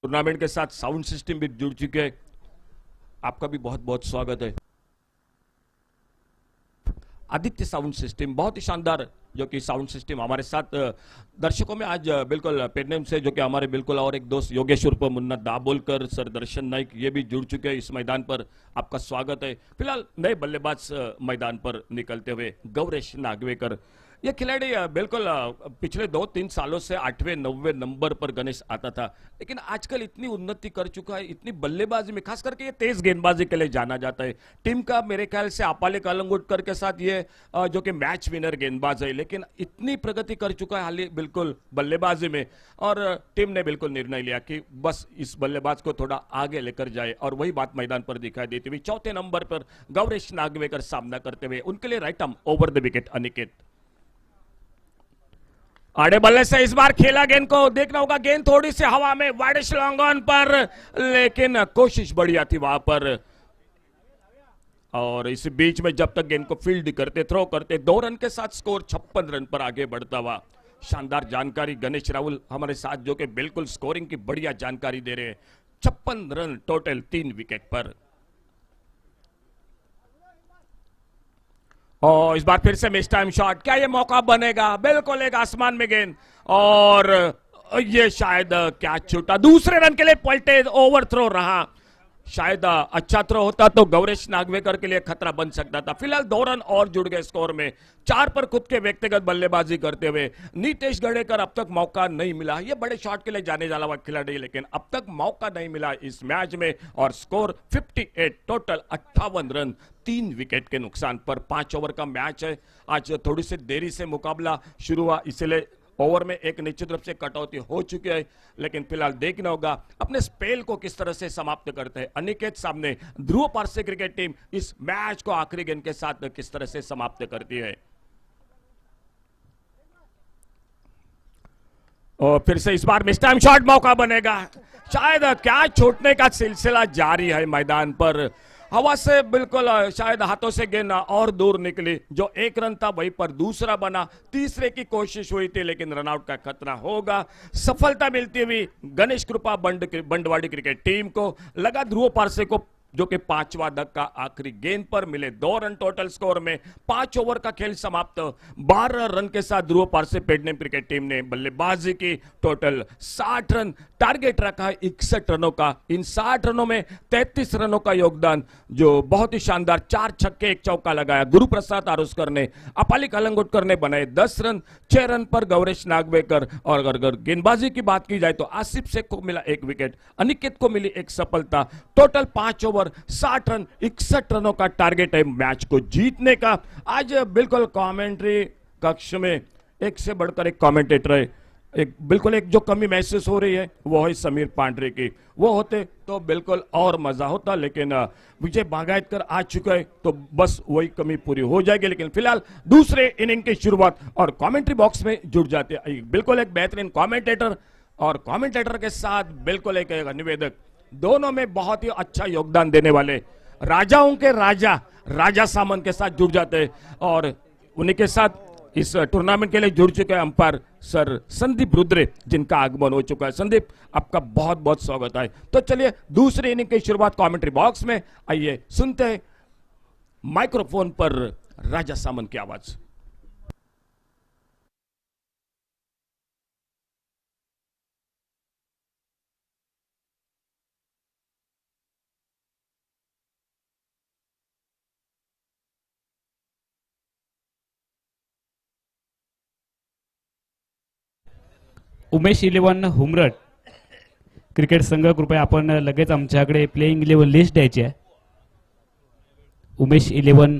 tournament के साथ साउंड सिस्टम भी जुड़ चुके हैं, आपका भी बहुत बहुत स्वागत है। आदित्य साउंड सिस्टम बहुत ही शानदार, जो कि साउंड सिस्टम हमारे साथ दर्शकों में आज बिल्कुल पेडनेम से, जो कि हमारे बिल्कुल और एक दोस्त योगेश उर्फ मुन्ना दाबोलकर सर, दर्शन नाइक, ये भी जुड़ चुके हैं इस मैदान पर, आपका स्वागत है। फिलहाल नए बल्लेबाज मैदान पर निकलते हुए गौरेश नागवेकर, ये खिलाड़ी बिल्कुल पिछले 2-3 सालों से 8वें 9वें नंबर पर गणेश आता था, लेकिन आजकल इतनी उन्नति कर चुका है, इतनी बल्लेबाजी में, खास करके ये तेज गेंदबाजी के लिए जाना जाता है। टीम का मेरे ख्याल से आपाले कालंगुटकर के साथ ये जो कि मैच विनर गेंदबाज है, लेकिन इतनी प्रगति कर चुका है हाल ही बिल्कुल बल्लेबाजी में, और टीम ने बिल्कुल निर्णय लिया कि बस इस बल्लेबाज को थोड़ा आगे लेकर जाए, और वही बात मैदान पर दिखाई देती हुई। चौथे नंबर पर गौरेश नागवेकर सामना करते हुए, उनके लिए right arm over the wicket Aniket. आड़े बल्ले से इस बार खेला, गेंद को देखना होगा, गेंद थोड़ी सी हवा में, वाइडिश लॉन्ग ऑन पर, लेकिन कोशिश बढ़िया थी वहां पर। और इस बीच में जब तक गेंद को फील्ड करते, थ्रो करते, 2 रन के साथ स्कोर 56 रन पर आगे बढ़ता हुआ। शानदार जानकारी गणेश राहुल हमारे साथ, जो कि बिल्कुल स्कोरिंग की बढ़िया जानकारी दे रहे हैं। 56 रन टोटल 3 विकेट पर। और इस बार फिर से मिस टाइम शॉट, क्या ये मौका बनेगा? बिल्कुल एक आसमान में गेंद, और ये शायद कैच छूटा, दूसरे रन के लिए पलटे, ओवर थ्रो रहा, शायद अच्छा थ्रो होता तो गौरेश नागवेकर के लिए खतरा बन सकता था। फिलहाल 2 रन और जुड़ गए स्कोर में, 4 पर खुद के व्यक्तिगत बल्लेबाजी करते हुए नीतेश गढ़ेकर अब तक मौका नहीं मिला, ये बड़े शॉट के लिए जाने जाना हुआ खिलाड़ी, लेकिन अब तक मौका नहीं मिला इस मैच में, और स्कोर 58, टोटल 58 रन 3 विकेट के नुकसान पर। 5 ओवर का मैच है, आज थोड़ी सी देरी से मुकाबला शुरू हुआ, इसलिए ओवर में एक निश्चित रूप से कटौती हो चुकी है, लेकिन फिलहाल देखना होगा अपने स्पेल को किस तरह से समाप्त करते हैं अनिकेत। सामने ध्रुव पारसे क्रिकेट टीम इस मैच को आखिरी गेंद के साथ किस तरह से समाप्त करती है। और फिर से इस बार मिस टाइम शॉट, मौका बनेगा, शायद क्या छूटने का सिलसिला जारी है मैदान पर। हवा से बिल्कुल शायद हाथों से गेंद और दूर निकली, जो 1 रन था वहीं पर दूसरा बना, तीसरे की कोशिश हुई थी, लेकिन रनआउट का खतरा होगा। सफलता मिलती हुई गणेश कृपा बंडवाड़ी क्रिकेट टीम को। लगा ध्रुव पारसे को जो कि पांचवा धक्का आखिरी गेंद पर मिले। 2 रन टोटल स्कोर में 5 ओवर का खेल समाप्त। 12 रन के साथ ध्रुव पारसे पेडनेम क्रिकेट टीम ने बल्लेबाजी की। टोटल 60 रन टारगेट रखा है 61 रनों का। इन 60 रनों में 33 रनों का योगदान जो बहुत ही शानदार 4 छक्के 1 चौका लगाया गुरु प्रसाद आरुस्कर ने। अपाली कलंगुटकर ने बनाए 10 रन। 6 रन पर गौरेश नागवेकर। और अगर गेंदबाजी की बात की जाए तो आसिफ शेख को मिला 1 विकेट, अनिकेत को मिली 1 सफलता। टोटल 5 ओवर 60 रन 61 रनों का टारगेट है मैच को जीतने का। आज बिल्कुल कमेंट्री कक्ष में एक से बढ़कर एक कमेंटेटर है। एक जो कमी महसूस हो रही है वो है समीर पांड्रे की। वो होते तो बिल्कुल और मजा होता, लेकिन विजय बागायतकर आ चुका है तो बस वही कमी पूरी हो जाएगी। लेकिन फिलहाल दूसरे इनिंग की शुरुआत और कमेंट्री बॉक्स में जुड़ जाते हैं बिल्कुल एक बेहतरीन कमेंटेटर और कमेंटेटर के साथ बिल्कुल एक निवेदक, दोनों में बहुत ही अच्छा योगदान देने वाले राजाओं के राजा राजा सामंत के साथ जुड़ जाते हैं। और उन्हीं के साथ इस टूर्नामेंट के लिए जुड़ चुके हैं अंपायर सर संदीप रुद्रे, जिनका आगमन हो चुका है। संदीप, आपका बहुत बहुत स्वागत है। तो चलिए दूसरी इनिंग की शुरुआत कमेंट्री बॉक्स में। आइए सुनते हैं माइक्रोफोन पर राजा सामंत की आवाज। उमेश 11 हुमरट क्रिकेट संघ, कृपया आपण लगेच आमच्याकडे प्लेइंग 11 लिस्ट द्यायची आहे। उमेश 11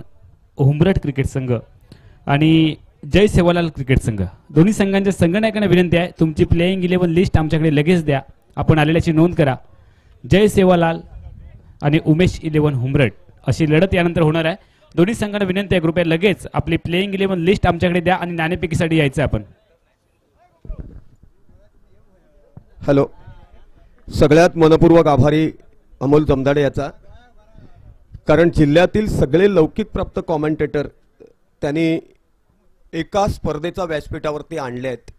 हुमरट क्रिकेट संघ आणि जय सेवालाल क्रिकेट संघ, दोन्ही संघांच्या संघनायकांना विनंती आहे तुमची प्लेइंग 11 लिस्ट आमच्याकडे लगेच द्या, आपण आलेल्याची नोंद करा। जय सेवालाल आणि उमेश 11 हुमरट अशी लढत यानंतर होणार आहे। दोन्ही संघांना विनंती आहे कृपया लगेच आपली प्लेइंग 11 लिस्ट आमच्याकडे द्या आणि नाणेफेकीसाठी यायचं आपण। हॅलो, सगळ्यात मनपूर्वक आभारी अमोल जमदाडे याचा, कारण जिल्ह्यातील सगळे लौकिक प्राप्त कॉमेंटेटर त्यांनी एका स्पर्धेचा व्यासपीठावरती आणले आहेत।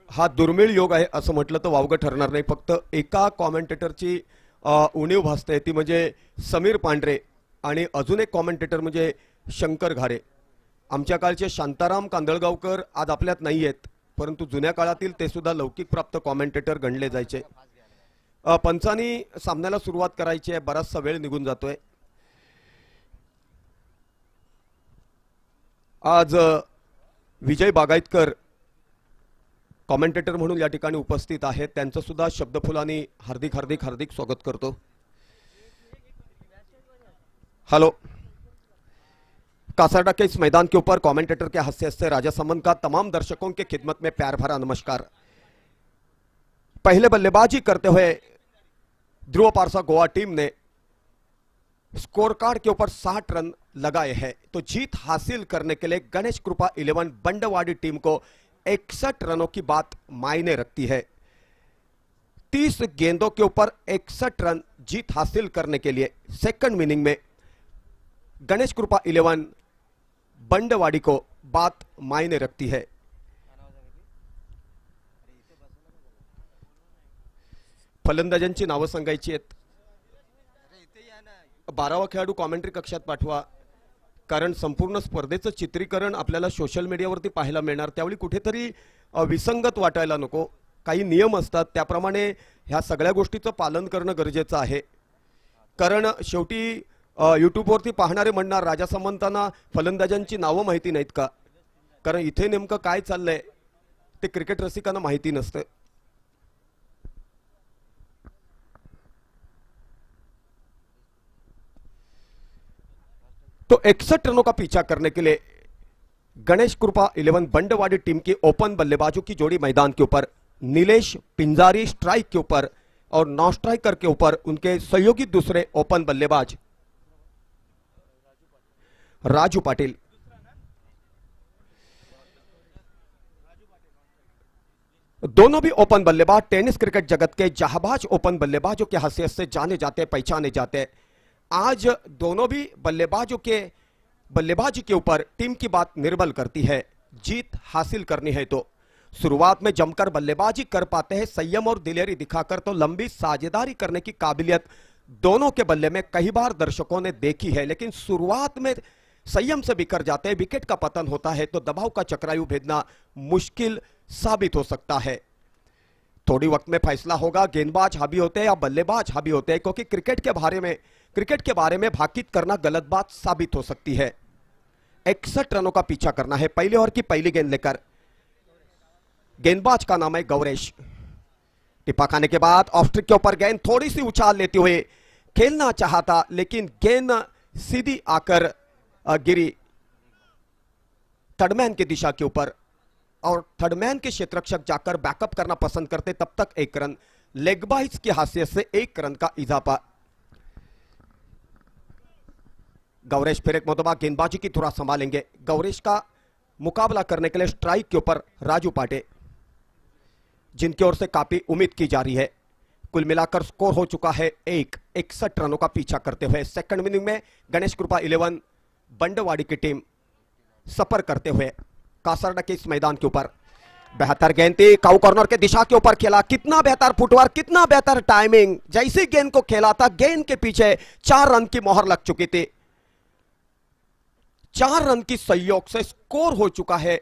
हा दुर्मिळ योग आहे असं म्हटलं तर वावगं ठरणार नाही। फक्त एका कॉमेंटेटरची उणीव भासते, ती म्हणजे समीर पांढरे, आणि अजून एक कॉमेंटेटर म्हणजे शंकर घारे। आमच्या काळचे शांताराम कांदळगावकर आज आपल्यात नाही आहेत, परंतु जुन्या काळातील ते सुद्धा लौकिक प्राप्त कॉमेंटेटर गणले जायचे। पंचांनी सामन्याला सुरुवात करायची आहे, बराचसा वेळ निघून जातोय। आज विजय बागायतकर कॉमेंटेटर म्हणून या ठिकाणी उपस्थित आहेत, त्यांचं सुद्धा शब्दफुलांनी हार्दिक हार्दिक हार्दिक स्वागत करतो। हेलो, कासारडा के इस मैदान के ऊपर कमेंटेटर के हैसियत से राजा सामंत का तमाम दर्शकों की खिदमत में प्यार भरा नमस्कार। पहले बल्लेबाजी करते हुए ध्रुव पारसा गोवा टीम ने स्कोर कार्ड के ऊपर 60 रन लगाए हैं, तो जीत हासिल करने के लिए गणेश कृपा 11 बंडवाड़ी टीम को 61 रनों की बात मायने रखती है। 30 गेंदों के ऊपर 61 रन जीत हासिल करने के लिए सेकंड इनिंग में गणेश कृपा 11 बंडवाड़ी को बात मायने रखती है। फलंदाजांची नावं सांगायची आहेत। 12वा खेळाडू कॉमेंट्री कक्षात पाठवा, कारण संपूर्ण स्पर्धेचं चित्रीकरण आपल्याला सोशल मीडियावरती पाहायला मिळणार, त्यावेळी कुठेतरी विसंगत वाटायला नको। काही नियम असतात, त्याप्रमाणे ह्या सगळ्या गोष्टीचं पालन करणं गरजेचं आहे। कारण शेवटी यूट्यूबवरती पाहणारे म्हणणार राजा सामंतांना फलंदाजांची नावं माहिती नाहीत का, कारण इथे नेमकं काय चाललंय ते क्रिकेट रसिकांना माहिती नसतं। तो 61 रनों का पीछा करने के लिए गणेश कृपा 11 बंडवाड़ी टीम की ओपन बल्लेबाजों की जोड़ी मैदान के ऊपर, नीलेश पिंजारी स्ट्राइक के ऊपर और नॉन स्ट्राइकर के ऊपर उनके सहयोगी दूसरे ओपन बल्लेबाज राजू पाटिल। दोनों भी ओपन बल्लेबाज टेनिस क्रिकेट जगत के जहाबाज ओपन बल्लेबाजों की हैसियत से जाने जाते पहचाने जाते। आज दोनों भी बल्लेबाजी के ऊपर टीम की बात निर्भर करती है। जीत हासिल करनी है तो शुरुआत में जमकर बल्लेबाजी कर पाते हैं, संयम और दिलेरी दिखाकर तो लंबी साझेदारी करने की काबिलियत दोनों के बल्ले में कई बार दर्शकों ने देखी है, लेकिन शुरुआत में संयम से बिखर जाते हैं, विकेट का पतन होता है तो दबाव का चक्रायु भेदना मुश्किल साबित हो सकता है। थोड़ी वक्त में फैसला होगा, गेंदबाज हावी होते हैं या बल्लेबाज हावी होते हैं, क्योंकि क्रिकेट के बारे में भाकित करना गलत बात साबित हो सकती है। 61 रनों का पीछा करना है पहले ओवर की पहली गेंद लेकर। गेंदबाज का नाम है गौरेश। टिप्पा खाने के बाद ऑफ स्ट्रिक के ऊपर गेंद थोड़ी सी उछाल लेते हुए खेलना चाहता, लेकिन गेंद सीधी आकर गिरी थर्डमैन की दिशा के ऊपर, और थर्डमैन के क्षेत्ररक्षक जाकर बैकअप करना पसंद करते। तब तक 1 रन, लेग बाइज की हैसियत से 1 रन का इजाफा। गौरेश फिर एक मरतबा गेंदबाजी की थोड़ा संभालेंगे। गौरेश का मुकाबला करने के लिए स्ट्राइक के ऊपर राजू पाटे, जिनकी ओर से काफी उम्मीद की जा रही है। कुल मिलाकर स्कोर हो चुका है 61 रनों का पीछा करते हुए। सेकंड इनिंग में गणेश कृपा 11 बंडवाड़ी की टीम सफर करते हुए कासरडा के इस मैदान के ऊपर। बेहतर गेंद थी, काउ कॉर्नर के दिशा के ऊपर खेला, कितना बेहतर फुटवर्क, कितना बेहतर टाइमिंग। जैसे गेंद को खेला था, गेंद के पीछे 4 रन की मोहर लग चुकी थी। 4 रन की सहयोग से स्कोर हो चुका है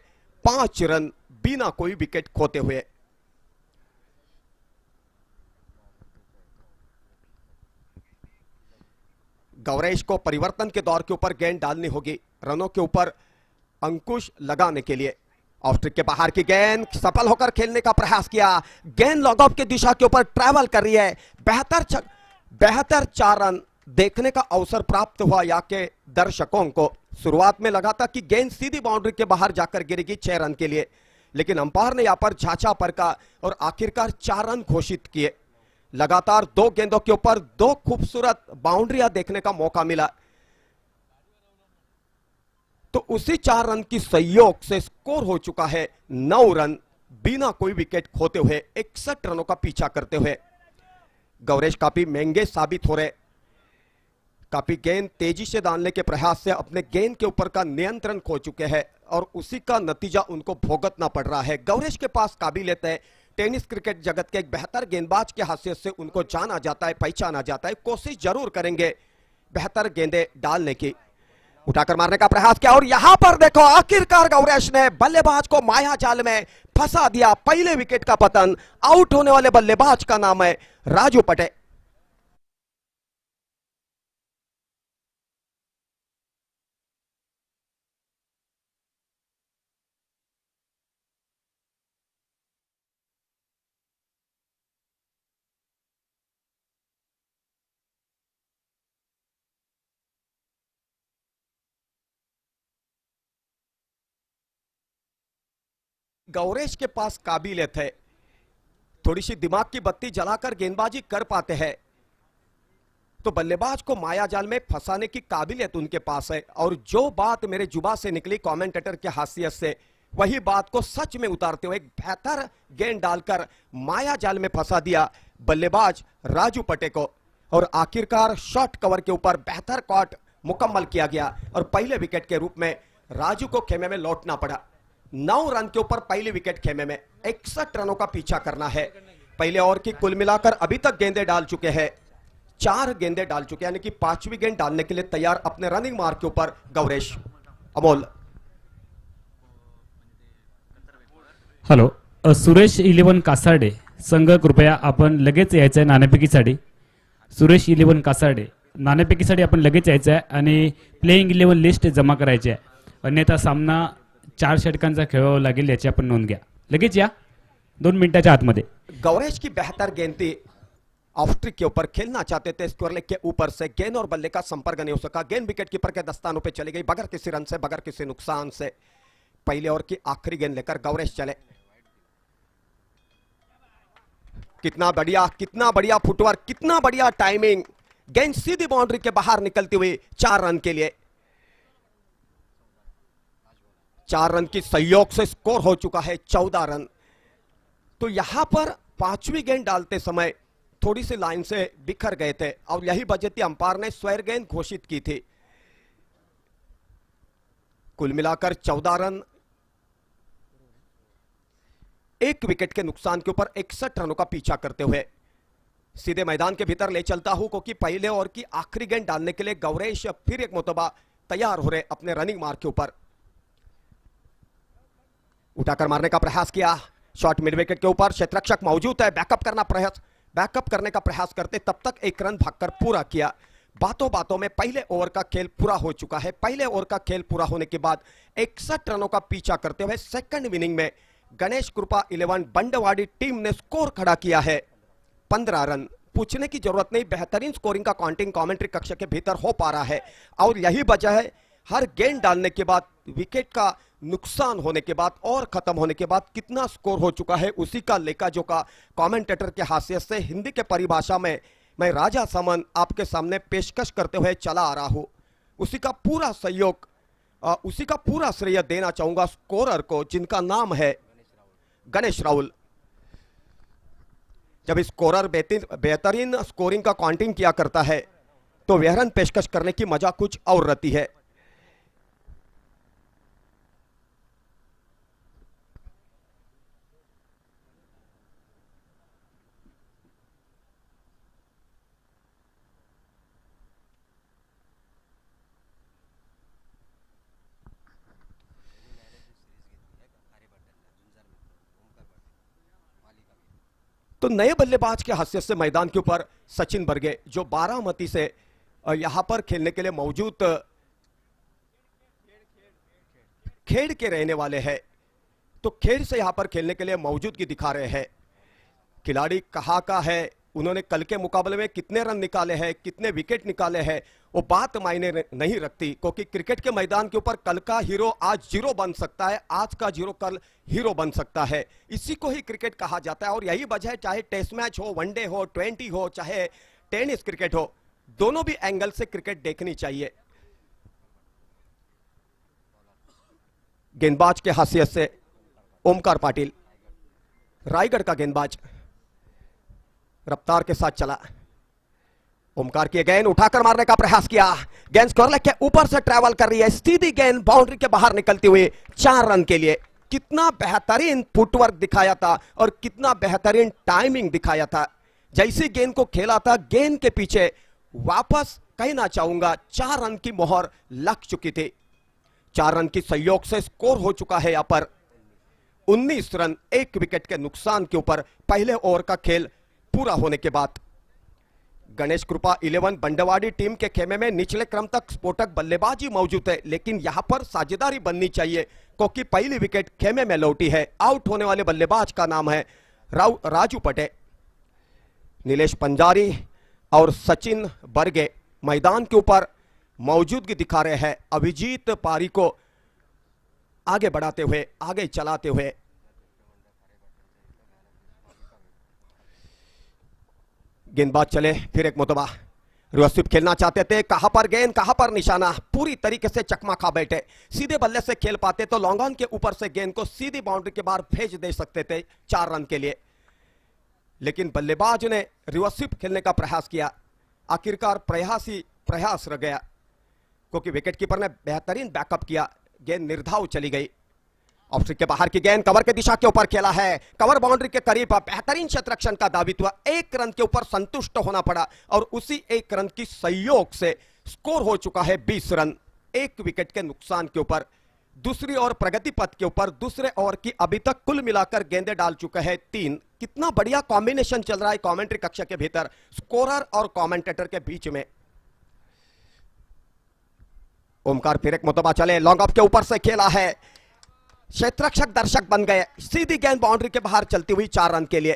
5 रन बिना कोई विकेट खोते हुए। गौरेश को परिवर्तन के दौर के ऊपर गेंद डालनी होगी, रनों के ऊपर अंकुश लगाने के लिए। ऑफ स्ट्रिक के बाहर की गेंद, सफल होकर खेलने का प्रयास किया। गेंद लॉग ऑफ की दिशा के ऊपर ट्रैवल कर रही है। बेहतर 4 रन देखने का अवसर प्राप्त हुआ यहाँ के दर्शकों को। शुरुआत में लगा था कि गेंद सीधी बाउंड्री के बाहर जाकर गिरेगी 6 रन के लिए, लेकिन अंपायर ने यहां पर झांचा परखा और आखिरकार 4 रन घोषित किए। लगातार 2 गेंदों के ऊपर 2 खूबसूरत बाउंड्रियां देखने का मौका मिला, तो उसी 4 रन की सहयोग से स्कोर हो चुका है 9 रन बिना कोई विकेट खोते हुए, 61 रनों का पीछा करते हुए। गौरेश काफी महंगे साबित हो रहे, काफी गेंद तेजी से डालने के प्रयास से अपने गेंद के ऊपर का नियंत्रण खो चुके हैं और उसी का नतीजा उनको भुगतना पड़ रहा है। गौरेश के पास काबिलियत है, टेनिस क्रिकेट जगत के एक बेहतर गेंदबाज की हैसियत से उनको जाना जाता है, पहचाना जाता है। कोशिश जरूर करेंगे बेहतर गेंदें डालने की। उठाकर मारने का प्रयास किया और यहां पर देखो आखिरकार गौरेश ने बल्लेबाज को माया जाल में फंसा दिया। पहले विकेट का पतन। आउट होने वाले बल्लेबाज का नाम है राजू पटे। गौरेश के पास काबिलियत है, थोड़ी सी दिमाग की बत्ती जलाकर गेंदबाजी कर पाते हैं, तो बल्लेबाज को माया जाल में फंसाने की काबिलियत उनके पास है। और जो बात मेरे जुबा से निकली कमेंटेटर के हासियत से, वही बात को सच में उतारते हुए एक बेहतर गेंद डालकर माया जाल में फंसा दिया बल्लेबाज राजू पटे को। और आखिरकार शॉर्ट कवर के ऊपर बेहतर कॉट मुकम्मल किया गया और पहले विकेट के रूप में राजू को खेमे में लौटना पड़ा। 9 रन के ऊपर पहली विकेट खेमे में। 61 रनों का पीछा करना है। पहले ओवर की कुल मिलाकर अभी तक गेंदें डाल चुके हैं, 4 गेंदें डाल चुके हैं, यानी कि 5वीं गेंद डालने के लिए तैयार अपने रनिंग मार्क के ऊपर गौरेश। अमोल। हॅलो, सुरेश 11 कासारडे संघ, कृपया आपण लगेच यायचं आहे नाणेफेकीसाठी. सुरेश 11 कासारडे, नाणेफेकीसाठी आपण लगेच यायचं आहे आणि प्लेइंग 11 लिस्ट जमा करायची आहे, अन्यथा सामना 4 षटकांचा खेळावा लागेल, याची आपण नोंद घ्या. लगेच या, 2 मिनिटाच्या आतमध्ये. गौरेश की बेहतर गेंद थी, ऑफ स्ट्रिक के ऊपर खेलना चाहते थे, स्क्वायर लेग के ऊपर से गेंद और बल्ले का संपर्क नहीं हो सका। गेंद विकेट कीपर के दस्तानों पे चली गई बगैर किसी रन से, बगैर किसी नुकसान से। पहले ओवर की आखिरी गेंद लेकर गौरेश चले। कितना बढ़िया फुटवर्क, कितना बढ़िया टाइमिंग। गेंद सीधी बाउंड्री के बाहर निकलती हुई 4 रन के लिए। 4 रन की सहयोग से स्कोर हो चुका है 14 रन। तो यहां पर 5वीं गेंद डालते समय थोड़ी सी लाइन से बिखर गए थे और यही वजह थी अंपायर ने स्क्वायर गेंद घोषित की थी। कुल मिलाकर 14 रन, 1 विकेट के नुकसान के ऊपर 61 रनों का पीछा करते हुए सीधे मैदान के भीतर ले चलता हूं, क्योंकि पहले ओवर की आखिरी गेंद डालने के लिए गौरेश फिर एक मुतबा तैयार हो रहे अपने रनिंग मार्क के ऊपर। उठाकर मारने का प्रयास किया, शॉट मिड विकेट के ऊपर, क्षेत्ररक्षक मौजूद है, बैकअप करने का प्रयास करते तब तक एक रन भागकर पूरा किया। बातों बातों में पहले ओवर का खेल पूरा हो चुका है। पहले ओवर का खेल पूरा होने के बाद 61 रनों का पीछा करते हुए सेकंड इनिंग में गणेश कृपा 11 बंडवाड़ी टीम ने स्कोर खड़ा किया है 15 रन। पूछने की जरूरत नहीं, बेहतरीन स्कोरिंग का काउंटिंग कमेंट्री कक्ष के भीतर हो पा रहा है, और यही वजह है हर गेंद डालने के बाद, विकेट का नुकसान होने के बाद और खत्म होने के बाद कितना स्कोर हो चुका है, उसी का लेखा जोखा कमेंटेटर के हैसियत से हिंदी के परिभाषा में मैं राजा समन आपके सामने पेशकश करते हुए चला आ रहा हूं। उसी का पूरा सहयोग, उसी का पूरा श्रेय देना चाहूंगा स्कोरर को, जिनका नाम है गणेश राहुल। जब स्कोरर बेहतरीन स्कोरिंग का काउंटिंग किया करता है तो वह रन पेशकश करने की मजा कुछ और रहती है। तो नए बल्लेबाज के हैसियत से मैदान के ऊपर सचिन बरगे, जो बारामती से यहां पर खेलने के लिए मौजूद खेड़ के रहने वाले हैं, तो खेड़ से यहां पर खेलने के लिए मौजूदगी दिखा रहे हैं। खिलाड़ी कहाँ का है, उन्होंने कल के मुकाबले में कितने रन निकाले हैं, कितने विकेट निकाले हैं, वो बात मायने नहीं रखती, क्योंकि क्रिकेट के मैदान के ऊपर कल का हीरो आज जीरो बन सकता है, आज का जीरो कल हीरो बन सकता है। इसी को ही क्रिकेट कहा जाता है, और यही वजह है चाहे टेस्ट मैच हो, वनडे हो, 20 हो, चाहे टेनिस क्रिकेट हो, दोनों भी एंगल से क्रिकेट देखनी चाहिए। गेंदबाज के हैसियत से ओमकार पाटिल, रायगढ़ का गेंदबाज, रफ्तार के साथ चला। ओमकार की गेंद उठाकर मारने का प्रयास किया, गेंद स्क्वायर लेग के ऊपर से ट्रैवल कर रही है, सीधी गेंद बाउंड्री के बाहर निकलती हुई 4 रन के लिए। कितना बेहतरीन फुटवर्क दिखाया था और कितना बेहतरीन टाइमिंग दिखाया था। जैसी गेंद को खेला था, गेंद के पीछे वापस कहना चाहूंगा 4 रन की मोहर लग चुकी थी। 4 रन की सहयोग से स्कोर हो चुका है यहां पर 19 रन, 1 विकेट के नुकसान के ऊपर पहले ओवर का खेल पूरा होने के बाद। गणेश कृपा 11 बंडवाड़ी टीम के खेमे में निचले क्रम तक स्फोटक बल्लेबाजी मौजूद है, लेकिन यहां पर साझेदारी बननी चाहिए, क्योंकि पहली विकेट खेमे में लौटी है। आउट होने वाले बल्लेबाज का नाम है राजू पटे। नीलेश पंजारी और सचिन बरगे मैदान के ऊपर मौजूदगी दिखा रहे हैं, अभिजीत पारी को आगे बढ़ाते हुए, आगे चलाते हुए। गेंदबाज चले, फिर एक मुतबा रिवर्स स्वीप खेलना चाहते थे, कहां पर गेंद, कहां पर निशाना, पूरी तरीके से चकमा खा बैठे। सीधे बल्ले से खेल पाते तो लॉन्ग ऑन के ऊपर से गेंद को सीधी बाउंड्री के बाहर भेज दे सकते थे 4 रन के लिए, लेकिन बल्लेबाज ने रिवर्स स्वीप खेलने का प्रयास किया। आखिरकार प्रयास ही प्रयास रह गया, क्योंकि विकेट कीपर ने बेहतरीन बैकअप किया, गेंद निर्धाव चली गई। ऑफ स्ट्रिक के बाहर की गेंद कवर के दिशा के ऊपर खेला है, कवर बाउंड्री के करीब, बेहतरीन क्षेत्ररक्षण का दावित्व। 1 रन के ऊपर संतुष्ट होना पड़ा, और उसी 1 रन की सहयोग से स्कोर हो चुका है 20 रन, 1 विकेट के नुकसान के ऊपर। दूसरी ओर प्रगति पथ के ऊपर दूसरे ओवर की अभी तक कुल मिलाकर गेंदें डाल चुका है 3। कितना बढ़िया कॉम्बिनेशन चल रहा है कमेंट्री कक्ष के भीतर, स्कोरर और कमेंटेटर के बीच में। ओमकार फिर एक मुतबा चले, लॉन्ग ऑफ के ऊपर से खेला है, क्षेत्ररक्षक दर्शक बन गए, सीधी गेंद बाउंड्री के बाहर चलती हुई 4 रन के लिए।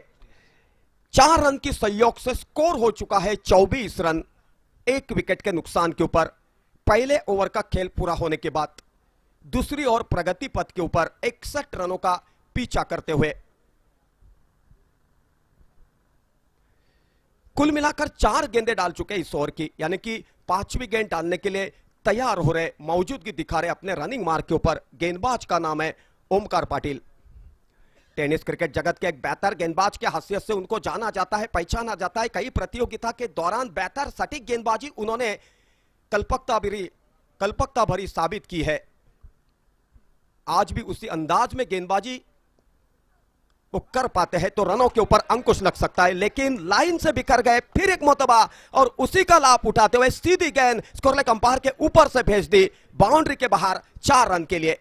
4 रन की सहयोग से स्कोर हो चुका है 24 रन, 1 विकेट के नुकसान के ऊपर पहले ओवर का खेल पूरा होने के बाद। दूसरी ओर प्रगति पथ के ऊपर 61 रनों का पीछा करते हुए कुल मिलाकर 4 गेंदें डाल चुके इस ओवर की, यानी कि 5वीं गेंद डालने के लिए तैयार हो रहे, मौजूदगी दिखा रहे अपने रनिंग मार्क के ऊपर। गेंदबाज का नाम है ओमकार पाटिल। टेनिस क्रिकेट जगत के एक बेहतर गेंदबाज के हैसियत से उनको जाना जाता है, पहचाना जाता है। कई प्रतियोगिता के दौरान बेहतर सटीक गेंदबाजी उन्होंने कल्पकता भरी साबित की है। आज भी उसी अंदाज में गेंदबाजी वो कर पाते हैं तो रनों के ऊपर अंकुश लग सकता है, लेकिन लाइन से बिखर गए फिर एक मौतबा और उसी का लाभ उठाते हुए सीधी गेंद स्कोरलेग अंपायर के ऊपर से भेज दी बाउंड्री के बाहर 4 रन के लिए।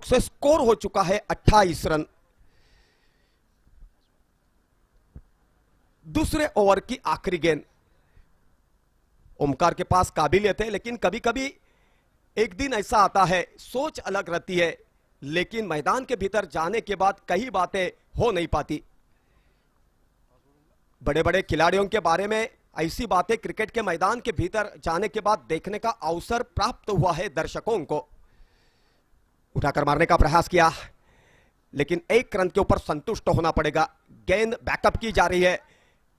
से स्कोर हो चुका है 28 रन। दूसरे ओवर की आखिरी गेंद। ओमकार के पास काबिलियत है, लेकिन कभी कभी एक दिन ऐसा आता है सोच अलग रहती है, लेकिन मैदान के भीतर जाने के बाद कई बातें हो नहीं पाती। बड़े बड़े खिलाड़ियों के बारे में ऐसी बातें क्रिकेट के मैदान के भीतर जाने के बाद देखने का अवसर प्राप्त हुआ है दर्शकों को। उठाकर मारने का प्रयास किया, लेकिन 1 रन के ऊपर संतुष्ट होना पड़ेगा। गेंद बैकअप की जा रही है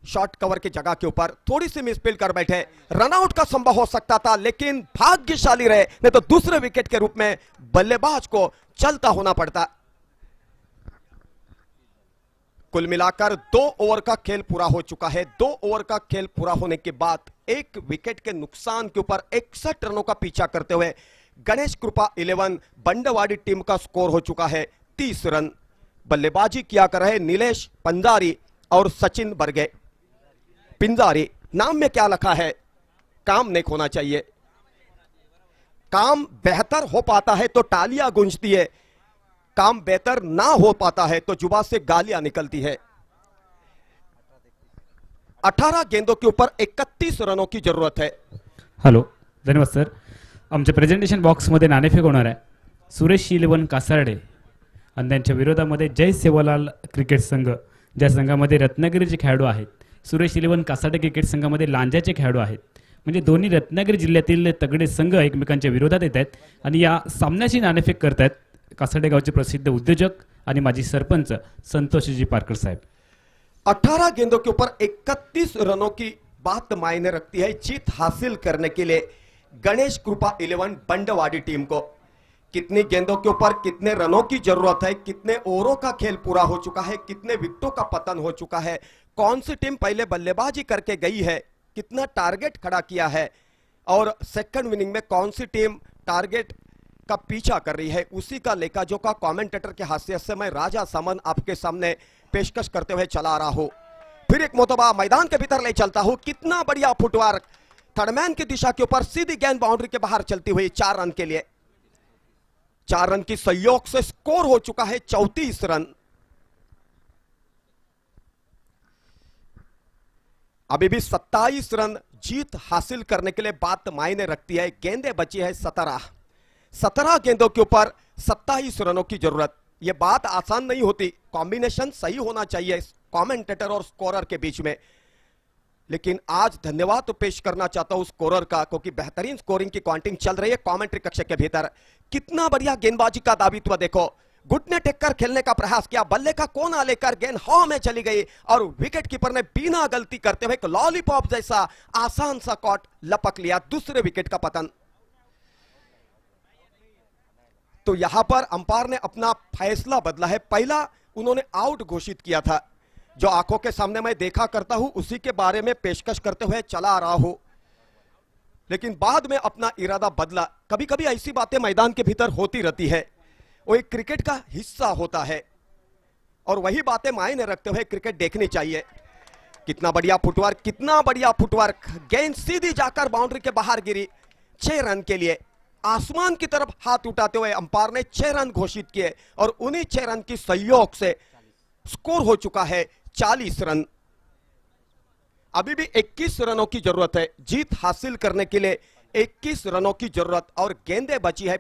शॉर्ट कवर की जगह के ऊपर, थोड़ी सी मिसफील्ड कर बैठे, रनआउट का संभव हो सकता था, लेकिन भाग्यशाली रहे, नहीं तो दूसरे विकेट के रूप में बल्लेबाज को चलता होना पड़ता। कुल मिलाकर 2 ओवर का खेल पूरा हो चुका है। 2 ओवर का खेल पूरा होने के बाद 1 विकेट के नुकसान के ऊपर 61 रनों का पीछा करते हुए गणेश कृपा 11 बंडवाड़ी टीम का स्कोर हो चुका है 30 रन। बल्लेबाजी किया कर रहे नीलेश पंजारी और सचिन बरगे। पिंजारी नाम में क्या लिखा है? काम नहीं खोना चाहिए। काम बेहतर हो पाता है तो तालियां गूंजती है, काम बेहतर ना हो पाता है तो जुबान से गालियां निकलती है। 18 गेंदों के ऊपर 31 रनों की जरूरत है। हॅलो, धन्यवाद सर. आमच्या प्रेझेंटेशन बॉक्समध्ये नाणेफेक होणार आहे. सुरेश शिलवण कासारडे आणि त्यांच्या विरोधामध्ये जय सेवालाल क्रिकेट संघ, ज्या संघामध्ये रत्नागिरीचे खेळाडू आहेत. सुरेश शिलवण कासारडे क्रिकेट संघामध्ये लांजाचे खेळाडू आहेत. म्हणजे दोन्ही रत्नागिरी जिल्ह्यातील तगडे संघ एकमेकांच्या विरोधात येत आहेत आणि या सामन्याची नाणेफेक करतायत कासारडे गावचे प्रसिद्ध उद्योजक आणि माजी सरपंच संतोषजी पारकर साहेब. 18 गेंदों के ऊपर 31 रनों की बात मायने रखती है जीत हासिल करने के लिए गणेश कृपा 11 बंडवाड़ी टीम को। कितनी गेंदों के ऊपर कितने रनों की जरूरत है, कितने ओवरों का खेल पूरा हो चुका है, कितने विकेटों का पतन हो चुका है, कौन सी टीम पहले बल्लेबाजी करके गई है, कितना टारगेट खड़ा किया है और सेकंड इनिंग में कौन सी टीम टारगेट का पीछा कर रही है, उसी का लेखा-जोखा कमेंटेटर के हैसियत से मैं राजा सामन आपके सामने पेशकश करते हुए चला रहा हूं। फिर एक मोतबा मैदान के भीतर ले चलता हूं। कितना बढ़िया फुटवर्क, थर्डमैन की दिशा के ऊपर सीधी गेंद बाउंड्री के बाहर चलती हुई 4 रन के लिए। 4 रन की सहयोग से स्कोर हो चुका है 34 रन। अभी भी 27 रन जीत हासिल करने के लिए बात मायने रखती है। गेंदें बची है 17 गेंदों के ऊपर 27 रनों की जरूरत। यह बात आसान नहीं होती, कॉम्बिनेशन सही होना चाहिए कमेंटेटर और स्कोरर के बीच में। लेकिन आज धन्यवाद तो पेश करना चाहता हूं स्कोरर का, क्योंकि बेहतरीन स्कोरिंग की काउंटिंग चल रही है कमेंट्री कक्ष के भीतर। कितना बढ़िया गेंदबाजी का दावित्व देखो, घुटने टेककर खेलने का प्रयास किया, बल्ले का कोना लेकर गेंद हवा में चली गई और विकेट कीपर ने बिना गलती करते हुए एक लॉलीपॉप जैसा आसान सा कॉट लपक लिया। दूसरे विकेट का पतन। तो यहां पर अंपायर ने अपना फैसला बदला है। पहला उन्होंने आउट घोषित किया था, जो आंखों के सामने मैं देखा करता हूं उसी के बारे में पेशकश करते हुए चला आ रहा हूं, लेकिन बाद में अपना इरादा बदला। कभी कभी ऐसी बातें मैदान के भीतर होती रहती है, वो एक क्रिकेट का हिस्सा होता है और वही बातें मायने रखते हुए क्रिकेट देखनी चाहिए। कितना बढ़िया फुटवर्क, कितना बढ़िया फुटवर्क। गेंद सीधी जाकर बाउंड्री के बाहर गिरी 6 रन के लिए। आसमान की तरफ हाथ उठाते हुए अंपायर ने 6 रन घोषित किए और उन्हीं 6 रन की सहयोग से स्कोर हो चुका है 40 रन। अभी भी 21 रनों की जरूरत है जीत हासिल करने के लिए। 21 रनों की जरूरत और गेंदें बची है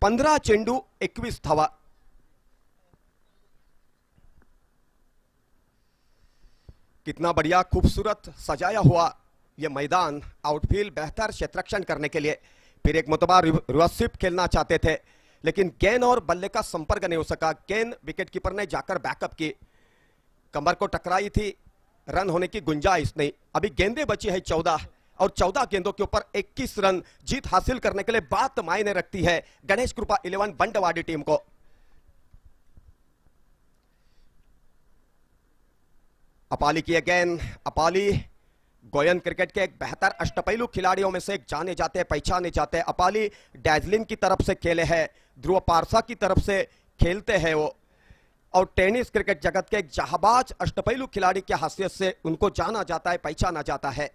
15 चेंडू 21 धावा। कितना बढ़िया खूबसूरत सजाया हुआ यह मैदान, आउटफील्ड बेहतर क्षेत्ररक्षण करने के लिए। फिर एक मुतबा रिवर्स स्वीप खेलना चाहते थे, लेकिन गेंद और बल्ले का संपर्क नहीं हो सका। गेंद विकेट कीपर ने जाकर बैकअप की, कमर को टकराई थी, रन होने की गुंजाइश नहीं। अभी गेंदें बची है 14 और 14 गेंदों के ऊपर 21 रन जीत हासिल करने के लिए बात मायने रखती है गणेश कृपा 11 बंडवाड़ी टीम को। अपाली की गेंद। अपाली गोयन क्रिकेट के एक बेहतर अष्टपैलू खिलाड़ियों में से एक जाने जाते पहचाने जाते हैं। अपाली डैजलिन की तरफ से खेले हैं, ध्रुव पारसा की तरफ से खेलते हैं वो, और टेनिस क्रिकेट जगत के एक जहाबाज अष्टपैलू खिलाड़ी की हैसियत से उनको जाना जाता है, पहचाना जाता है।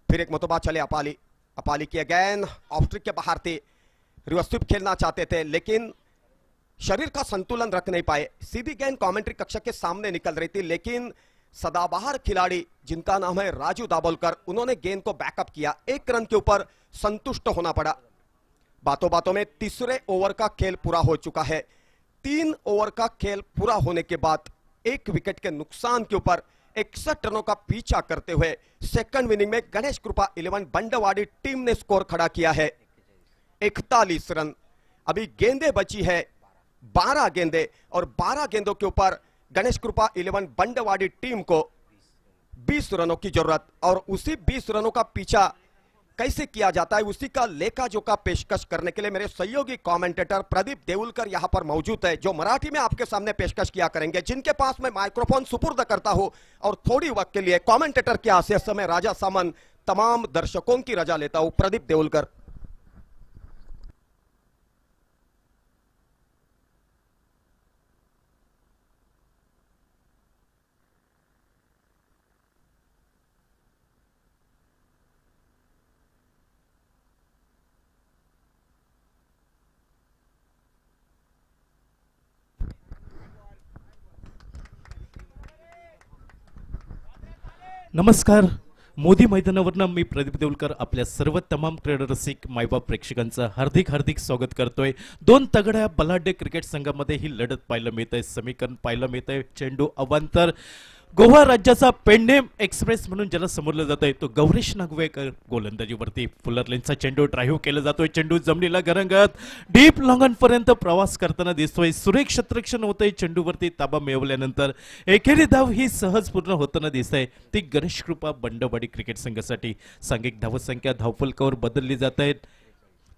फिर एक मतबा चले अपाली, अपाली की गेंद ऑफ ट्रिक के बाहर थी। रिवर्स स्वीप खेलना चाहते थे लेकिन शरीर का संतुलन रख नहीं पाए। सीधी गेंद कमेंट्री कक्ष के सामने निकल रही थी, लेकिन सदाबहार खिलाड़ी जिनका नाम है राजू दाभोलकर, उन्होंने गेंद को बैकअप किया। 1 रन के ऊपर संतुष्ट होना पड़ा। बातों बातों में तीसरे ओवर का खेल पूरा हो चुका है। 3 ओवर का खेल पूरा होने के बाद 1 विकेट के नुकसान के ऊपर 61 रनों का पीछा करते हुए सेकंड इनिंग में गणेश कृपा 11 बंडवाड़ी टीम ने स्कोर खड़ा किया है 41 रन। अभी गेंदें बची है 12 गेंदें, और 12 गेंदों के ऊपर गणेश कृपा 11 बंडवाड़ी टीम को 20 रनों की जरूरत, और उसी 20 रनों का पीछा कैसे किया जाता है उसी का लेखा जोखा पेशकश करने के लिए मेरे सहयोगी कमेंटेटर प्रदीप देउलकर यहां पर मौजूद है, जो मराठी में आपके सामने पेशकश किया करेंगे, जिनके पास मैं माइक्रोफोन सुपुर्द करता हूं। और थोड़ी वक्त के लिए कमेंटेटर के हैसियत से मैं राजा सामंत तमाम दर्शकों की रजा लेता हूं। प्रदीप देउलकर। नमस्कार. मोदी मैदानावरनं मी प्रदीप देऊलकर आपल्या सर्व तमाम क्रीडा रसिक मायबाप प्रेक्षकांचं हार्दिक स्वागत करतोय. 2 तगड्या बलाढ्य क्रिकेट संघामध्ये ही लढत पाहायला मिळते. समीकरण पाहायला मिळते. चेंडू अवांतर गोवा राज्याचा पेंडेम एक्सप्रेस म्हणून ज्याला समजलं जातंय तो गौरेश नागवेकर गोलंदाजीवरती. फुलर लेनचा चेंडू ड्राईव्ह केला जातोय. चेंडू जमिनीला गरंगत डीप लॉंगॉनपर्यंत प्रवास करताना दिसतोय. सुरेख क्षेत्ररक्षण होतंय. चेंडूवरती ताबा मिळवल्यानंतर एकेरी धाव ही सहज पूर्ण होताना दिसतंय. ती गणेश कृपा बंडवाडी क्रिकेट संघासाठी सांघिक धावसंख्या धावफलकावर बदलली जात आहेत.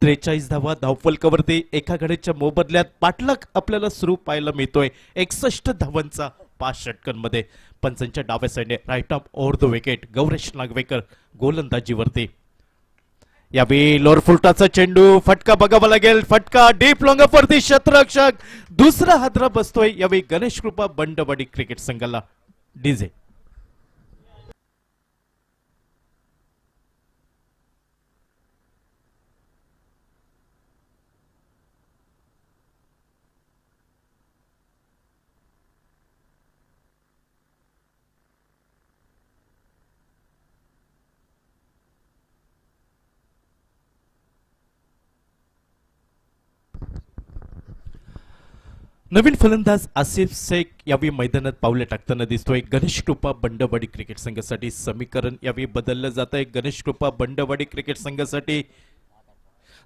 43 धावा धावफलकावरती एका गड्याच्या मोबदल्यात पाठलाग आपल्याला सुरू पाहायला मिळतोय. 61 धावांचा 5 षटकांमध्ये. पंचांच्या डाव्या साईडने right off over the wicket Gauresh Nagvekar गोलंदाजीवरती. यावेळी लोअर फुलटाचा चेंडू फटका बघावा लागेल. फटका डीप लॉंगवरती क्षेत्ररक्षक दुसरा हादरा बसतोय. यावेळी गणेश कृपा बंडवाडी क्रिकेट संघाला डीजे. नवीन फलंदाज आसिफ शेख यावेळी मैदानात पावले टाकताना दिसतोय. गणेश कृपा बंडवाडी क्रिकेट संघासाठी समीकरण यावेळी बदललं जात आहे. गणेश कृपा बंडवाडी क्रिकेट संघासाठी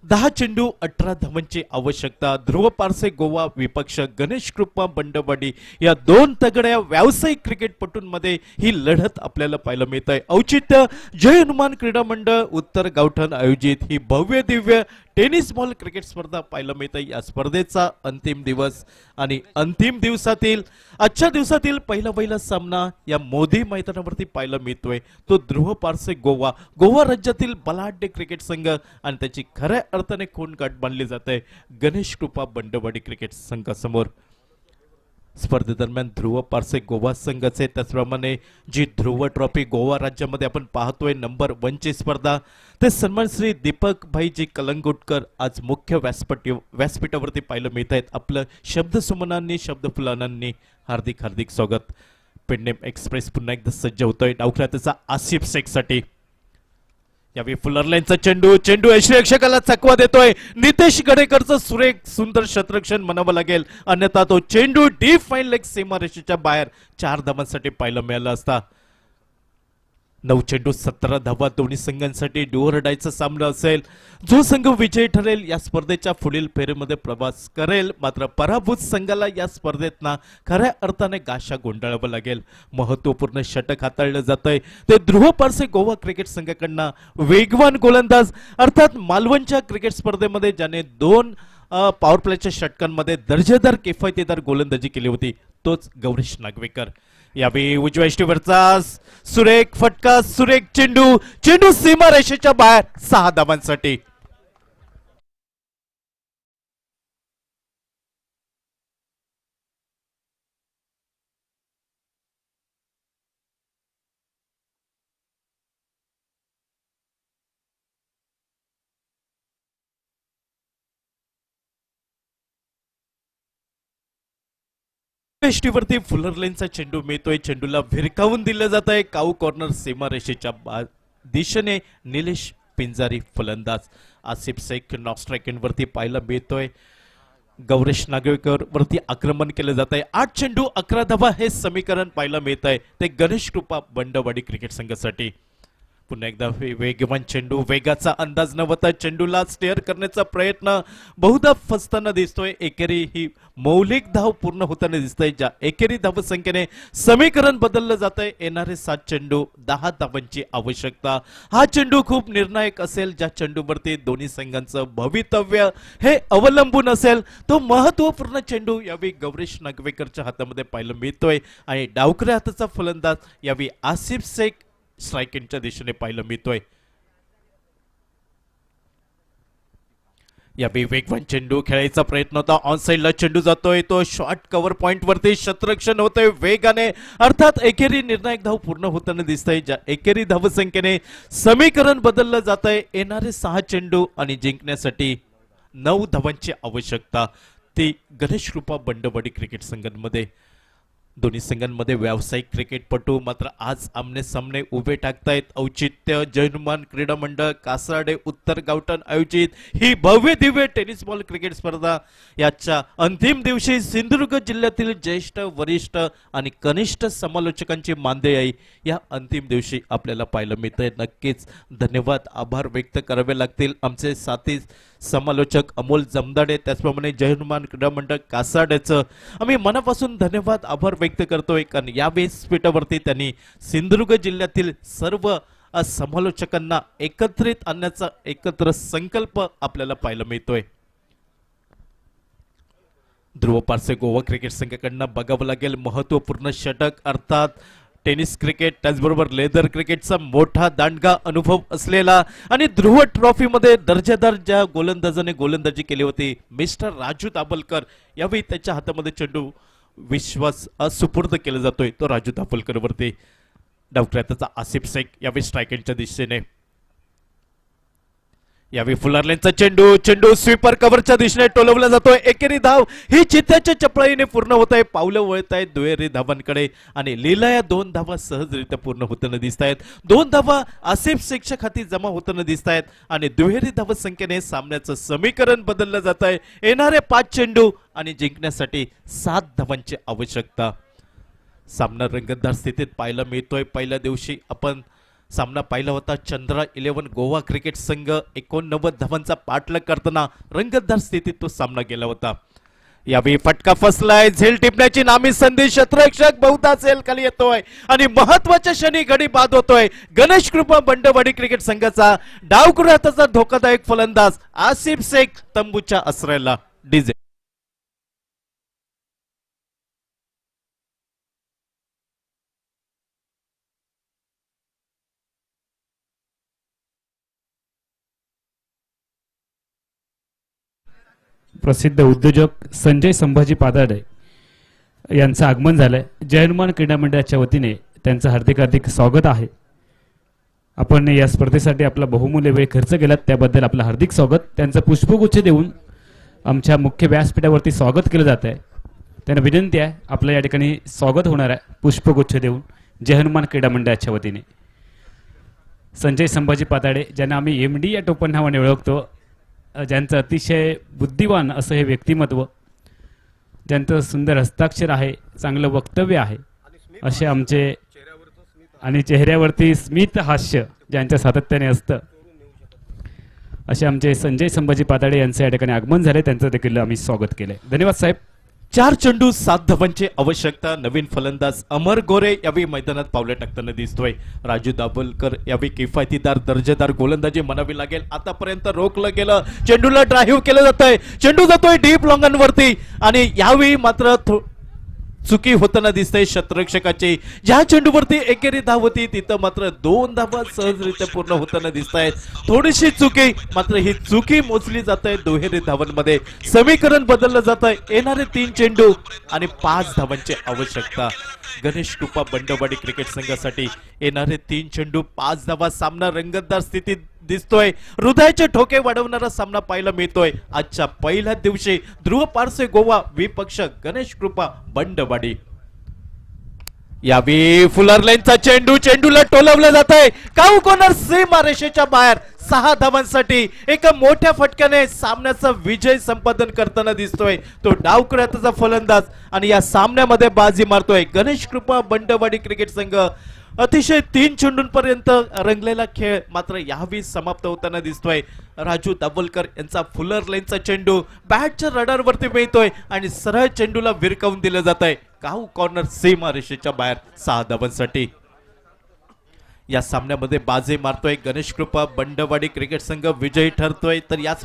10 चेंडू 18 धावांची आवश्यकता. ध्रुव पारसे गोवा विपक्ष गणेश कृपा बंडवाडी या 2 तगड्या व्यावसायिक क्रिकेटपटूंमध्ये ही लढत आपल्याला पाहायला मिळत आहे. औचित्य जय हनुमान क्रीडा मंडळ उत्तर गावठण आयोजित ही भव्य दिव्य टेनिस बॉल क्रिकेट स्पर्धा पाहायला मिळते. या स्पर्धेचा अंतिम दिवस आणि अंतिम दिवसातील आजच्या दिवसातील पहिला सामना या मोदी मैदानावरती पाहायला मिळतोय. तो ध्रुव पारसे गोवा राज्यातील बलाढ्य क्रिकेट संघ आणि त्याची खऱ्या अर्थाने खूणगाठ बांधली जाते गणेश कृपा बंडवाडी क्रिकेट संघासमोर. स्पर्धेदरम्यान ध्रुव पारसे गोवा संघाचे त्याचप्रमाणे जी ध्रुव ट्रॉफी गोवा राज्यामध्ये आपण पाहतोय नंबर 1 ची स्पर्धा ते सन्मान श्री दीपक भाईजी कलंगुटकर आज मुख्य व्यासपीठावरती पाहायला मिळत आहेत. आपलं शब्दसुमनांनी शब्दफुलांनी हार्दिक स्वागत. पेंडेम एक्सप्रेस पुन्हा एकदा सज्ज होतोय डावख्याचा आसिफ शेखसाठी. यावेळी फुलर लाईनचा चेंडू यष्टीरक्षकाला चकवा देतोय. नितेश गडेकरचं सुरेख सुंदर क्षेत्ररक्षण म्हणावं लागेल, अन्यथा तो चेंडू डीप फाईन लेग सीमारेषेच्या बाहेर 4 धावांसाठी पाहायला मिळाला असता. 9 चेंडू 17 धावा दोन्ही संघांसाठी डू डायचा सामना असेल. जो संघ विजयी ठरेल या स्पर्धेच्या पुढील फेरीमध्ये प्रवास करेल. मात्र पराभूत संघाला या स्पर्धेतना खऱ्या अर्थाने गाशा गोंधळावं लागेल. महत्वपूर्ण षटक हाताळलं जातंय ते ध्रुव पारसे गोवा क्रिकेट संघाकडनं वेगवान गोलंदाज अर्थात मालवणच्या क्रिकेट स्पर्धेमध्ये ज्याने 2 पॉवर प्लेच्या षटकांमध्ये दर्जेदार किफायतीदार गोलंदाजी केली होती तोच गौरेश नागवेकर. यावेळी उजव्या यष्टीवरचा सुरेख फटका सुरेख चेंडू सीमारेषेच्या बाहेर 6 धावांसाठी. एष्टीवरती फुलरलेनचा चेंडू मिळतोय, चेंडूला भिरकावून दिलं जात आहे काऊ कॉर्नर सीमारेषेच्या दिशेने. निलेश पिंजारी फलंदाज. आसिफ शेख नॉक स्ट्राईक वरती पाहायला मिळतोय. गौरेश नागवेकर वरती आक्रमण केलं जात आहे. 8 चेंडू 11 धावा हे समीकरण पाहायला मिळत आहे ते गणेश कृपा बंडवाडी क्रिकेट संघासाठी. पुन्हा एकदा वेगवान चेंडू, वेगाचा अंदाज नव्हता चेंडूला स्टेअर करण्याचा प्रयत्न बहुधा फसताना दिसतोय. एकेरी ही मौलिक धाव पूर्ण होताना दिसतंय, ज्या एकेरी धावसंख्येने समीकरण बदललं जात आहे. येणारे 7 चेंडू 10 धावांची आवश्यकता. हा चेंडू खूप निर्णायक असेल, ज्या चेंडूवरती दोन्ही संघांचं भवितव्य हे अवलंबून असेल. तो महत्वपूर्ण चेंडू यावेळी गौरेश नागवेकरच्या हातामध्ये पाहायला मिळतोय आणि डावकऱ्या हाताचा फलंदाज यावेळी आसिफ शेख स्ट्रायकिंगच्या दिशेने पाहायला मिळतोय. यावेळी वेगवान चेंडू खेळायचा प्रयत्न होता, ऑन साइडला चेंडू जातोय, तो शॉर्ट कव्हर पॉइंट वरती शतरक्षण होतंय वेगाने. अर्थात एकेरी निर्णायक धाव पूर्ण होताना दिसतंय, ज्या एकेरी धावसंख्येने समीकरण बदललं जात आहे. येणारे 6 चेंडू आणि जिंकण्यासाठी 9 धावांची आवश्यकता. ती गणेश कृपा बंडवाडी क्रिकेट संघांमध्ये. दोन्ही संघांमध्ये व्यावसायिक क्रिकेटपटू मात्र आज आमने सामने उभे टाकतायत. औचित्य जयनुमान क्रीडा मंडळ कासारडे उत्तर गावठण आयोजित ही भव्य दिव्य टेनिस बॉल क्रिकेट स्पर्धा याच्या अंतिम दिवशी सिंधुदुर्ग जिल्ह्यातील ज्येष्ठ, वरिष्ठ आणि कनिष्ठ समालोचकांची मांदियाळी या अंतिम दिवशी आपल्याला पाहायला मिळतंय. नक्कीच धन्यवाद, आभार व्यक्त करावे लागतील आमचे साथी समालोचक अमोल जमदाडे, त्याचप्रमाणे जय हनुमान क्रीडा मंडळ कासारडेचं आम्ही मनापासून धन्यवाद, आभार व्यक्त करतोय. कारण या व्यासपीठावरती त्यांनी सिंधुदुर्ग जिल्ह्यातील सर्व समालोचकांना एकत्रित आणण्याचा एकत्र संकल्प आपल्याला पाहायला मिळतोय. ध्रुव पारसे गोवा क्रिकेट संघाकडनं बघावं लागेल महत्वपूर्ण षटक, अर्थात टेनिस क्रिकेट त्याचबरोबर लेदर क्रिकेटचा मोठा दांडगा अनुभव असलेला आणि ध्रुव ट्रॉफी मध्ये दर्जेदार ज्या गोलंदाजाने गोलंदाजी केली होती मिस्टर राजू दाभोलकर, यावेळी त्याच्या हातामध्ये चेंडू विश्वास सुपूर्द केला जातोय तो राजू दाभोलकर वरती. डावकऱ्याचा आसिफ शेख यावेळी स्ट्रायकिंगच्या दिशेने. यावेळी फुलरलेनचा चेंडू स्वीपर कव्हरच्या दिशेने टोलवला जातोय. एकेरी धाव ही चित्त्याच्या चपळाईने पूर्ण होत आहे. पावलं वळत आहेत दुहेरी धावांकडे आणि लीला 2 धावा सहजरित्या पूर्ण होताना दिसत आहेत. 2 धावा आसिफ शेखच्या खाती जमा होताना दिसत आहेत आणि दुहेरी धाव संख्येने सामन्याचं समीकरण बदललं जात आहे. येणारे 5 चेंडू आणि जिंकण्यासाठी 7 धावांची आवश्यकता. सामना रंगतदार स्थितीत पाहायला मिळतोय. पहिल्या दिवशी आपण सामना पाहिला होता. चंद्रा 11 गोवा क्रिकेट संघ 89 धावांचा पाठलाग करताना रंगतदार स्थितीत तो सामना गेला होता. यावेळी फटका फसलाय, झेल टिपण्याची नामी संधी, क्षेत्ररक्षक बहुधा झेल खाली येतोय आणि महत्वाच्या क्षणी गडी बाद होतोय. गणेश कृपा बंडवाडी क्रिकेट संघाचा डावकऱ्या हाताचा धोकादायक फलंदाज आसिफ शेख तंबूच्या आश्रयाला. डीजे प्रसिद्ध उद्योजक संजय संभाजी पादाडे यांचं आगमन झालंय. जय हनुमान क्रीडा मंडळाच्या वतीने त्यांचं हार्दिक हार्दिक स्वागत आहे. आपण या स्पर्धेसाठी आपला बहुमूल्य वेळ खर्च केलात त्याबद्दल आपलं हार्दिक स्वागत. त्यांचं पुष्पगुच्छ देऊन आमच्या मुख्य व्यासपीठावरती स्वागत केलं जात आहे. त्यांना विनंती आहे आपलं या ठिकाणी स्वागत होणार आहे पुष्पगुच्छ देऊन जय हनुमान क्रीडा मंडळाच्या वतीने. संजय संभाजी पादाडे ज्यांना आम्ही MD या टोपण नावाने ओळखतो, ज्यांचं अतिशय बुद्धिवान असं हे व्यक्तिमत्व, ज्यांचं सुंदर हस्ताक्षर आहे, चांगलं वक्तव्य आहे, असे आमचे आणि चेहऱ्यावरती स्मित हास्य ज्यांच्या सातत्याने असतं, असे आमचे संजय संभाजी पादाडे यांचे या ठिकाणी आगमन झाले. त्यांचं देखील आम्ही स्वागत केलंय. धन्यवाद साहेब. 4 चेंडू 7 धावांची आवश्यकता. नवीन फलंदाज अमर गोरे यावेळी मैदानात पावलं टाकताना दिसतोय. राजू दाभोलकर यावेळी किफायतीदार दर्जेदार गोलंदाजी म्हणावी लागेल. आतापर्यंत रोखलं गेलं, चेंडूला ड्राईव्ह केलं जातंय, चेंडू जातोय डीप लॉंगन वरती आणि यावेळी मात्र चुकी होताना दिसतंय क्षेत्ररक्षकाची. ज्या चेंडूवरती एकेरी धाव होती तिथं मात्र 2 धावा सहजरित्या पूर्ण होताना दिसत आहेत. थोडीशी चुकी, मात्र ही चुकी मोजली जात आहे दुहेरी धावांमध्ये. समीकरण बदललं जात आहे. येणारे 3 चेंडू आणि 5 धावांची आवश्यकता. गणेश कृपा बंडवाडी क्रिकेट संघासाठी येणारे 3 चेंडू 5 धावा. सामना रंगतदार स्थितीत दिसतोय. हृदयाचे ठोके वाढवणारा सामना पाहायला मिळतोय आजच्या पहिल्या दिवशी. ध्रुव पारसे गोवा विपक्ष गणेश कृपा बंडवाडी. यावेळी फुलर लाईनचा चेंडूला टोलवलं जात आहे. काऊ कॉर्नर सीमा रेषेच्या बाहेर. 6 धावांसाठी एका मोठ्या फटक्याने सामन्याचा विजय संपादन करताना दिसतोय तो डावखुऱ्याचा फलंदाज आणि या सामन्यामध्ये बाजी मारतोय गणेश कृपा बंडवाडी क्रिकेट संघ. अतिशय 3 चेंडूंपर्यंत रंगलेला खेळ मात्र यावेळी समाप्त होताना दिसतोय. राजू दाभोलकर यांचा फुलर लाईनचा चेंडू बॅटच्या रडारवरती मिळतोय आणि सरळ चेंडूला विरकावून दिलं जात आहे. काऊ कॉर्नर सीमा रेषेच्या बाहेर 6 धावांसाठी. या सामन्यामध्ये बाजी मारतोय गणेश कृपा बंडवाडी क्रिकेट संघ. विजयी ठरतोय तर याच